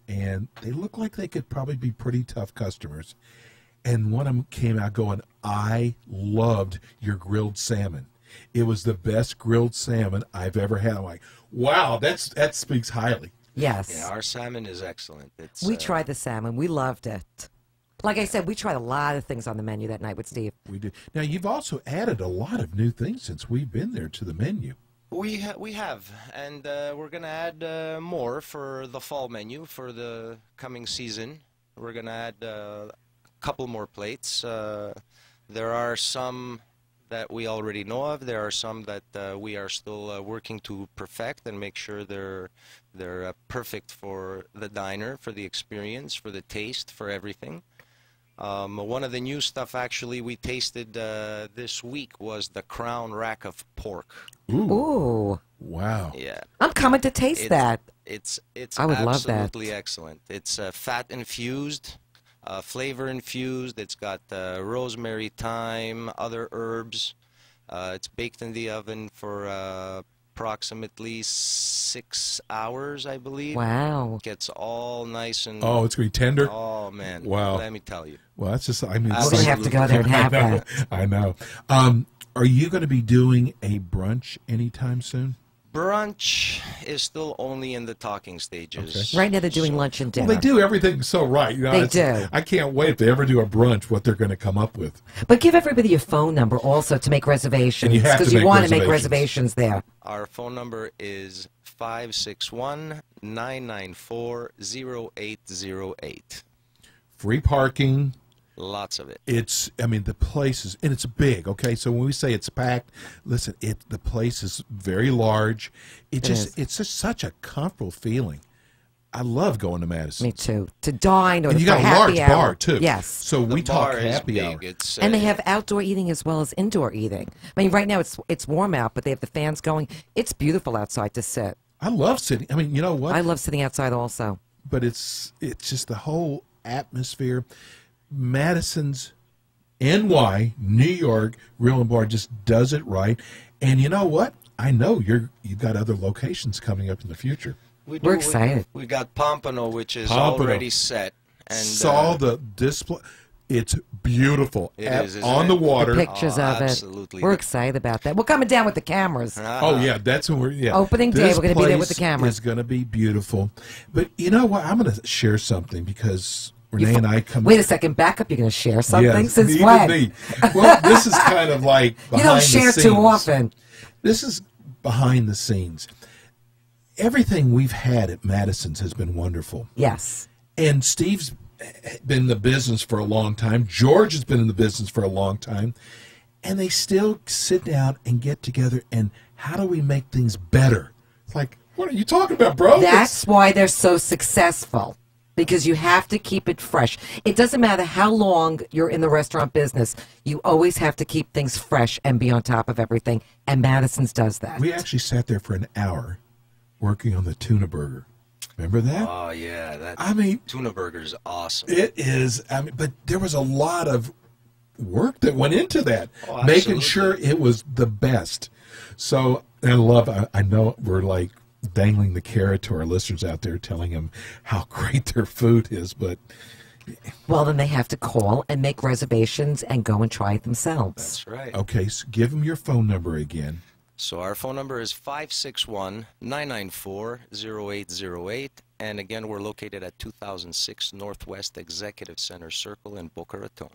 and they looked like they could probably be pretty tough customers. And one of them came out going, "I loved your grilled salmon. It was the best grilled salmon I've ever had." I'm like, "Wow, that speaks highly." Yes. Yeah, our salmon is excellent. It's We tried the salmon. We loved it. Like I said, we tried a lot of things on the menu that night with Steve. We did. Now you've also added a lot of new things since we've been there to the menu. We have, and we're gonna add more for the fall menu for the coming season. We're gonna add a couple more plates. There are some that we already know of. There are some that we are still working to perfect and make sure they're perfect for the diner, for the experience, for the taste, for everything. One of the new stuff actually we tasted this week was the Crown Rack of Pork. Ooh. Wow. Yeah. I'm coming to taste that. It's I would love that. absolutely excellent. It's fat infused, flavor infused. It's got rosemary, thyme, other herbs. It's baked in the oven for approximately 6 hours, I believe. Wow. Gets all nice and... Oh, it's going to be tender? Oh, man. Wow. Let me tell you. Well, that's just, I mean... We're going to have to go there and have that. I know. Are you going to be doing a brunch anytime soon? Brunch is still only in the talking stages. Right now they're doing lunch and dinner. Well, they do everything so right. You know, They do. I can't wait if they ever do a brunch, what they're going to come up with. But give everybody your phone number also to make reservations. And you have to because you make want to make reservations. reservations there. Our phone number is 561-994-0808. Free parking. Lots of it. It's, I mean, the place is, and it's big, okay? So when we say it's packed, listen, the place is very large. It's just such a comfortable feeling. I love going to Madison. Me too. To dine or And you for got a happy large hour. bar, too. Yes. So we talk happy hour. And they have outdoor eating as well as indoor eating. I mean, right now it's warm out, but they have the fans going. It's beautiful outside to sit. I love sitting. I mean, you know what? I love sitting outside also. But it's just the whole atmosphere. Madison's NY, New York Grill and Bar just does it right. And you know what? I know you've got other locations coming up in the future. We're excited. We got Pompano, which is Pompano. already set. And saw the display. It's beautiful. It is, isn't on it? the water. The pictures of it. absolutely. We're excited about that. We're coming down with the cameras. Oh yeah, that's when we're Opening day, This we're going to be there with the place cameras. It's going to be beautiful. But you know what? I'm going to share something because Renee and I come. Wait a second, back up. You're going to share something? Yes, Since even when? me. Well, this is kind of like behind You don't the share scenes. too often. This is behind the scenes. Everything we've had at Madison's has been wonderful. Yes. And Steve's been in the business for a long time. George has been in the business for a long time. And they still sit down and get together and how do we make things better? It's like, what are you talking about, bro? That's why they're so successful. Because you have to keep it fresh. It doesn't matter how long you're in the restaurant business. You always have to keep things fresh and be on top of everything. And Madison's does that. We actually sat there for an hour working on the tuna burger. Remember that? Oh, yeah. Tuna burger is awesome. It is. I mean, but there was a lot of work that went into that, Oh, making absolutely. sure it was the best. So I know we're like dangling the carrot to our listeners out there, telling them how great their food is, but Well, then they have to call and make reservations and go and try it themselves. That's right. okay. So give them your phone number again. So our phone number is 561-994-0808. And again, we're located at 2006 Northwest Executive Center Circle in Boca Raton.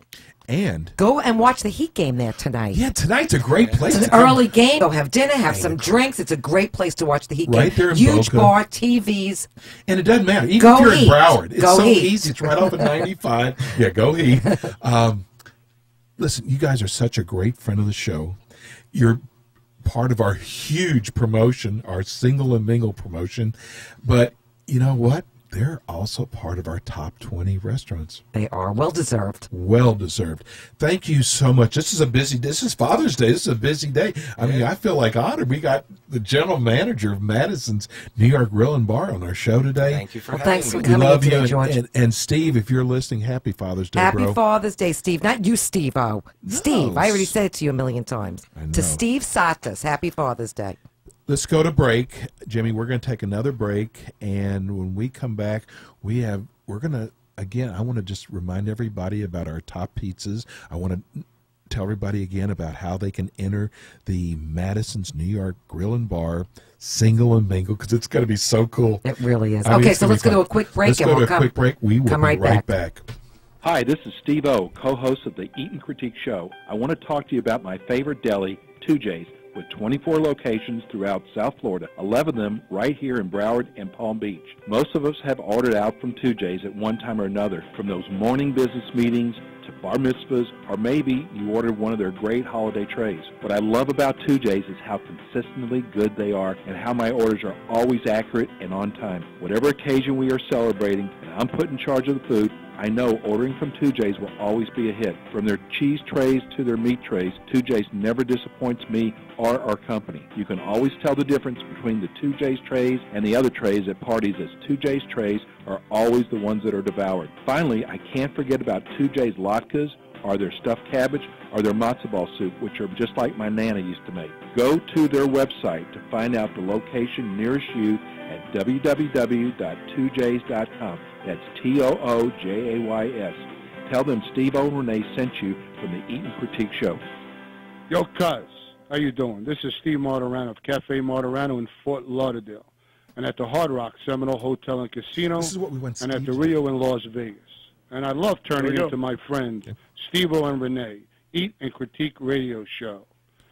And go and watch the Heat game there tonight. Yeah, tonight's a great place. It's to an come. early game. Go have dinner, have some drinks. It's a great place to watch the Heat Right game. there in Huge Boca. bar, TVs. And it doesn't matter. Even Go if you're Heat. in Broward, it's Go so Heat. easy. It's right off of 95. Yeah, go Heat. Listen, you guys are such a great friend of the show. You're part of our huge promotion, our single and mingle promotion. But you know what? They're also part of our top 20 restaurants. They are well deserved. Well deserved. Thank you so much. This is Father's Day. This is a busy day. I mean, I feel like honored. We got the general manager of Madison's New York Grill and Bar on our show today. Thank you for having Thanks me. for coming We love in today, you. George. And Steve, if you're listening, happy Father's Day, Happy bro. Father's Day, Steve. Not you, Steve-O. Steve. I already said it to you a million times. know. To Steve Satas, happy Father's Day. Let's go to break. Jimmy, we're going to take another break. And when we come back, I want to just remind everybody about our top pizzas. I want to tell everybody again about how they can enter the Madison's New York Grill and Bar single and mingle, because it's going to be so cool. It really is. I mean, Okay, it's so gonna let's be go to fun. a quick break Let's and go we'll to a quick break. We will come be right back. Hi, this is Steve O, co-host of the Eat and Critique Show. I want to talk to you about my favorite deli, 2J's, with 24 locations throughout South Florida, 11 of them right here in Broward and Palm Beach. Most of us have ordered out from 2J's at one time or another, from those morning business meetings to bar mitzvahs, or maybe you ordered one of their great holiday trays. What I love about 2J's is how consistently good they are and how my orders are always accurate and on time. Whatever occasion we are celebrating and I'm put in charge of the food, I know ordering from 2J's will always be a hit. From their cheese trays to their meat trays, 2J's never disappoints me or our company. You can always tell the difference between the 2J's trays and the other trays at parties, as 2J's trays are always the ones that are devoured. Finally, I can't forget about 2J's latkes, or their stuffed cabbage, or their matzo ball soup, which are just like my Nana used to make. Go to their website to find out the location nearest you at www.2jays.com. That's Toojays. Tell them Steve O and Renee sent you from the Eat and Critique Show. Yo, cuz, how you doing? This is Steve Martirano of Cafe Martirano in Fort Lauderdale, and at the Hard Rock Seminole Hotel and Casino, This is what we went and at the Steve. Rio in Las Vegas. And I love turning into my friend Steve O and Renee Eat and Critique Radio Show.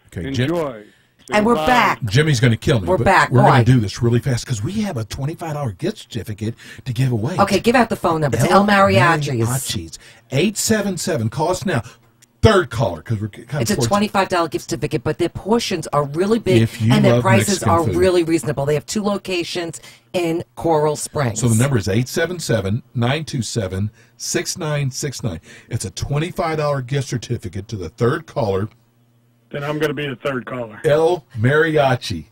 Okay, Jim- Enjoy. And we're back. Jimmy's going to kill me. We're but back. We're All going right. to do this really fast because we have a $25 gift certificate to give away. Okay, give out the phone number. It's El Mariachi's. Mariachis. 877. Call us now. Third caller because we're kind It's of a $25 gift certificate, but their portions are really big If you and their love prices Mexican are food. really reasonable. They have 2 locations in Coral Springs. So the number is 877-927-6969. It's a $25 gift certificate to the third caller. Then I'm going to be the third caller. El Mariachi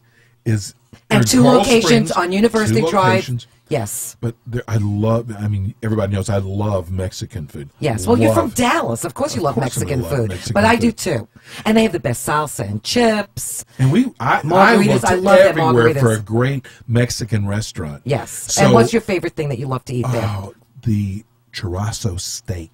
is And they're in 2 Coral locations Springs, on University 2 Drive. locations. Yes. But everybody knows I love Mexican food. Yes. Well, you're from Love. Dallas. Of course you love course I Mexican love food. Mexican but I do food. too. And they have the best salsa and chips. And margaritas. I I look love their everywhere margaritas. for a great Mexican restaurant. Yes. So, and what's your favorite thing that you love to eat there? the churrasco steak.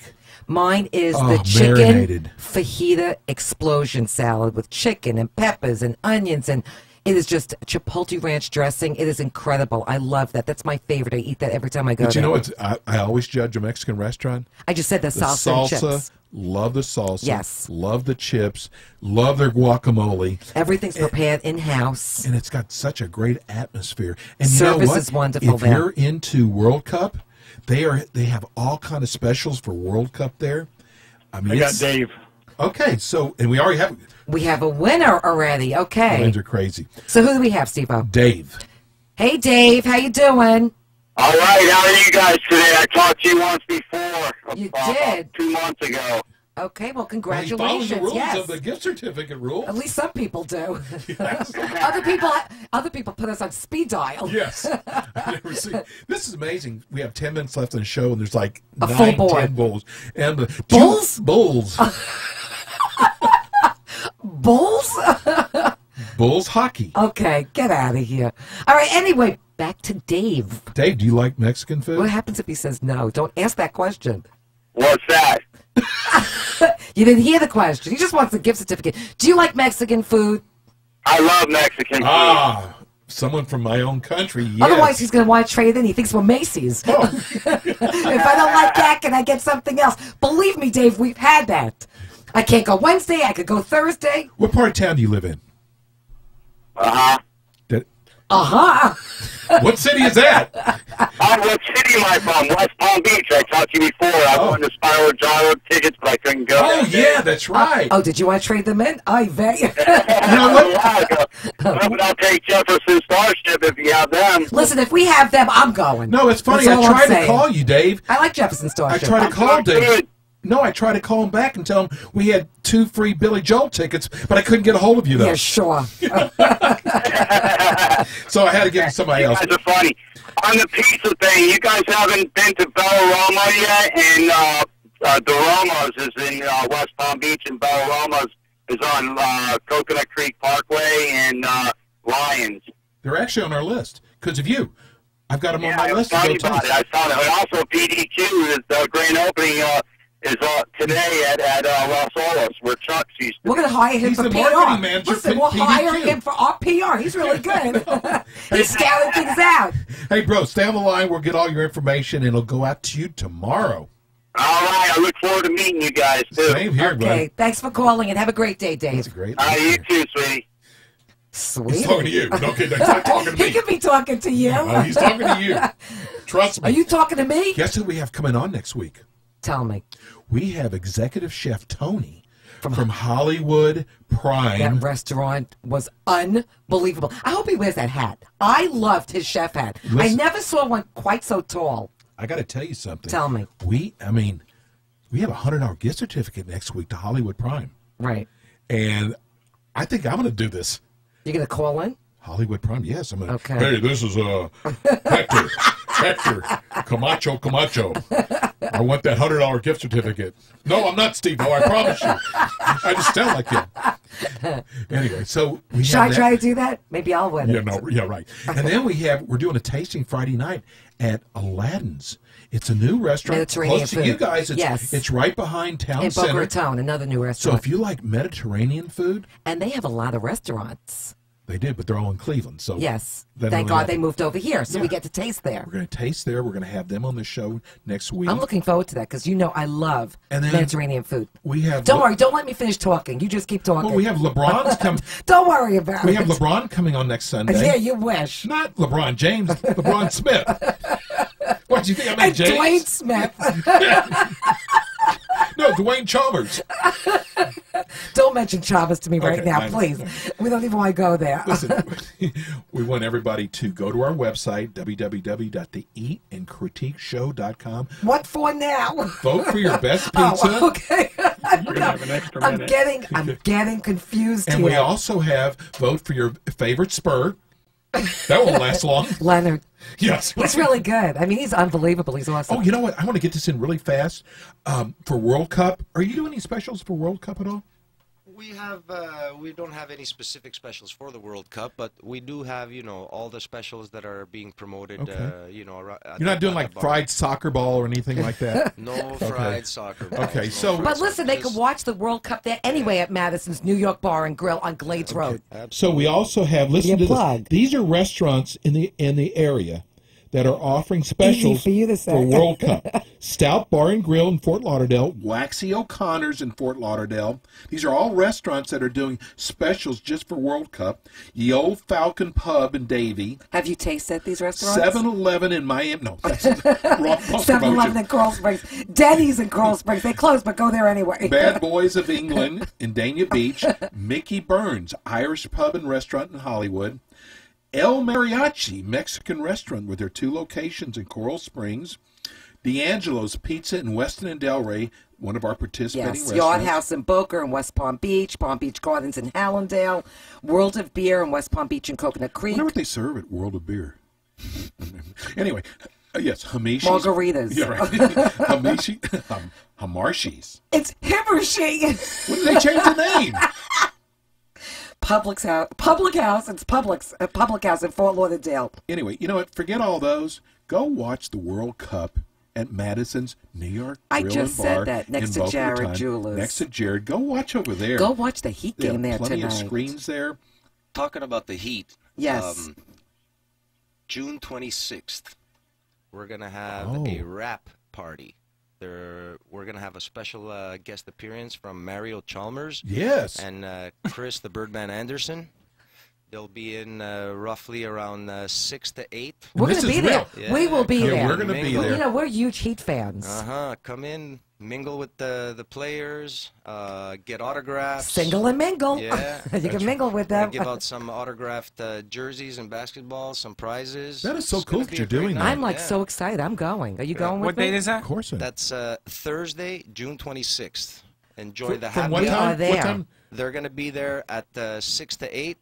Mine is Oh, the chicken marinated. fajita explosion salad with chicken and peppers and onions, and it is just chipotle ranch dressing. It is incredible. I love that. That's my favorite. I eat that every time I go But you there. know what? I always judge a Mexican restaurant. I just said the salsa and chips. Love the salsa. Yes. Love the chips. Love their guacamole. Everything's prepared in-house. And it's got such a great atmosphere. And you Service know what? is wonderful If there. you're into World Cup, they have all kind of specials for World Cup there. I mean, I got Dave. Okay, so and we already have. We have a winner already. Okay. Lines are crazy. So who do we have, Steve-O? Dave. Hey, Dave. How you doing? All right, how are you guys today? I talked to you once before. You about 2 months ago. Okay, well, He congratulations. follows the rules yes. of the gift certificate rule. At least some people do. other people put us on speed dial. Yes. I've never seen. This is amazing. We have 10 minutes left in the show, and there's like A 9, full board. 10 bulls. And the Bulls? Bulls. Bulls? Bulls hockey. Okay, get out of here. All right, anyway, back to Dave. Dave, do you like Mexican food? What happens if he says no? Don't ask that question. What's that? You didn't hear the question. He just wants a gift certificate. Do you like Mexican food? I love Mexican food. Ah, someone from my own country, yes. Otherwise, he's going to want to trade in. He thinks we're Macy's. Oh. If I don't like that, can I get something else? Believe me, Dave, we've had that. I can't go Wednesday. I could go Thursday. What part of town do you live in? Uh-huh. Uh-huh. What city is that? What city am I from? West Palm Beach. I talked to you before. I wanted to Spiral Gyro tickets, but I couldn't go. Oh, yeah, that's right. Oh, did you want to trade them in? I bet you. You know what? I'll take Jefferson Starship if you have them. Listen, if we have them, I'm going. No, it's funny. That's all I I'm tried to saying. call you, Dave. I like Jefferson I Starship. tried to call Dave. No, I tried to call him back and tell him we had 2 free Billy Joel tickets, but I couldn't get a hold of you, though. Yeah, sure. So I had to give him somebody else. You guys are funny. On the pizza thing, you guys haven't been to Bellaroma yet, and DeRoma's is in West Palm Beach, and Bellaroma is on Coconut Creek Parkway and Lyons. They're actually on our list because of you. I've got them on my I was list. to go funny about to. it. I saw that. And also, PDQ is the grand opening is today at Los Olos, where Chuck's used to We're going to hire him He's for the PR. marketing manager Listen, for we're PDQ. hiring him for our PR. He's really good. He's scouting things out. Hey, bro, stay on the line. We'll get all your information, and it'll go out to you tomorrow. All right. I look forward to meeting you guys, too. Same here, Okay, thanks for calling, and have a great day, Dave. That's great. You too, sweetie. Sweet. He's talking to you. Okay, he's not talking to me. He could be talking to you. No, he's talking to you. Trust me. Are you talking to me? Guess who we have coming on next week? Tell me. we have executive chef Tony from Hollywood Prime. That restaurant was unbelievable. I hope he wears that hat. I loved his chef hat. I Listen. never saw one quite so tall. I got to tell you something. Tell me. We have a $100 gift certificate next week to Hollywood Prime. Right. And I think I'm going to do this. You're going to call in? Hollywood Prime, yes. I'm gonna, Okay. Hey, this is Hector Camacho. I want that $100 gift certificate. No, I'm not Steve. No, I promise you. I just sound like him. Anyway, so we Should have I that. try to do that? Maybe I'll win it. Yeah, right. And then we're doing a tasting Friday night at Aladdin's. It's a new restaurant Mediterranean close to food. you guys. Yes. It's right behind Town In Boca Center. Raton, another new So restaurant. if you like Mediterranean food, And they have a lot of restaurants. they did, but they're all in Cleveland. So Yes. that Thank really God they moved over here, so we Yeah. get to taste there. We're going to taste there. We're going to have them on the show next week. I'm looking forward to that because you know I love And then Mediterranean food. We have Don't worry, don't let me finish talking. You just keep talking. Well, we have LeBron's come. Don't worry about We it. have LeBron coming on next Sunday. Yeah, you wish. Not LeBron James, LeBron Smith. What do you think I meant, And James? Dwayne Smith. No, Dwayne Chalmers. Don't mention Chavez to me right Okay, now, I know. please. We don't even want to go there. Listen, we want everybody to go to our website, www.theeatandcritiqueshow.com. What for now? Vote for your best pizza. Oh, okay. You're gonna have an extra I'm minute. getting confused And here. we also have vote for your favorite Spur. That won't last long. Leonard. Yes. He's really good. I mean, he's unbelievable. He's awesome. Oh, you know what? I want to get this in really fast. For World Cup, are you doing any specials for World Cup at all? We don't have any specific specials for the World Cup, but we do have, all the specials that are being promoted, Okay. at You're not doing at the like bar. fried soccer ball or anything like that? No fried soccer balls. Okay, no so fried But soccer. listen, they can watch the World Cup there anyway at Madison's New York Bar and Grill on Glades Road. So we also have, listen Your to plug. this. These are restaurants in the area that are offering specials for you to say. for World Cup. Stout Bar and Grill in Fort Lauderdale, Waxy O'Connor's in Fort Lauderdale. These are all restaurants that are doing specials just for World Cup. Ye Old Falcon Pub in Davie. Have you tasted these restaurants? 7-Eleven in Miami. No, that's wrong 7-Eleven promotion. in Coral Springs. Denny's in Coral Springs. They closed, but go there anyway. Bad Boys of England in Dania Beach. Mickey Burns, Irish Pub and Restaurant in Hollywood. El Mariachi, Mexican restaurant with their 2 locations in Coral Springs. D'Angelo's Pizza in Weston and Delray, one of our participating Yes, restaurants. Yard House in Boca and West Palm Beach Gardens in Hallandale, World of Beer in West Palm Beach and Coconut I Creek. wonder what they serve at World of Beer. Anyway, yes, Hamishi's. Margaritas. Yeah, right. Hamarshis. It's him or she. When did they change the name? Public House. It's Public House in Fort Lauderdale. Anyway, you know what? Forget all those. Go watch the World Cup at Madison's New York I Grill just and Bar said that, next in to Boca Jared Raton. Jewelers. Next to Jared. Go watch over there. Go watch the Heat They have game there plenty tonight. of screens there. Talking about the Heat. Yes. June 26th, we're going to have a rap party. We're going to have a special guest appearance from Mario Chalmers. Yes. And Chris the Birdman Anderson. They'll be in roughly around 6 to 8. We're going to be there. Yeah, we will be there. we're gonna be mingle. there. You know, we're huge Heat fans. Come in, mingle with the players, get autographs. Single and mingle. Yeah. You can mingle with We'll them. give out some autographed jerseys and basketball, some prizes. That is so It's cool gonna that be you're a great doing night. that. I'm like Yeah. so excited. I'm going. Are you going with What me? date is that? Of course. That's Thursday, June 26th. Enjoy the From happy what We time? are What there. time? They're going to be there at 6 to 8.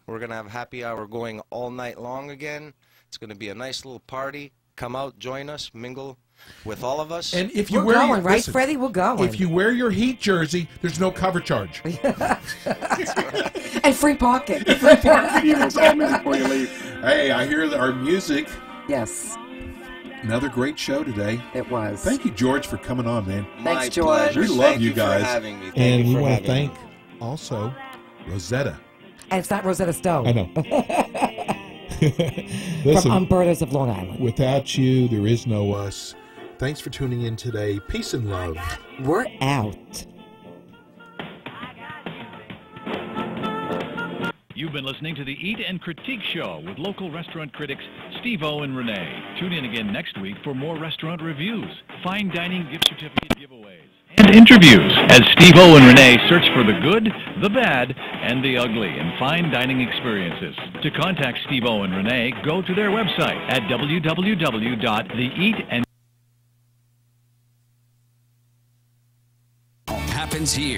We're going to have happy hour going all night long again. It's going to be a nice little party. Come out, join us, mingle with all of us. And if you We're wear going, your, right, listen, Freddie? We're going. If you wear your Heat jersey, there's no cover charge. And free parking. You can call me before you leave. Hey, I hear our music. Yes, Another great show today. it was. Thank you, George, for coming on, man. My Thanks, George. pleasure. We love Thank you you guys. for having me. Thank And you we for want to having thank also Rosetta. And it's not Rosetta Stone. I know. From Listen, Umberto's of Long Island. without you, there is no us. Thanks for tuning in today. Peace and love. We're out. You've been listening to the Eat and Critique Show with local restaurant critics Steve-O and Renee. Tune in again next week for more restaurant reviews, fine dining gift certificate giveaways, and and interviews as Steve-O and Renee search for the good, the bad, and the ugly in fine dining experiences. To contact Steve-O and Renee, go to their website at www.theeatand happens here.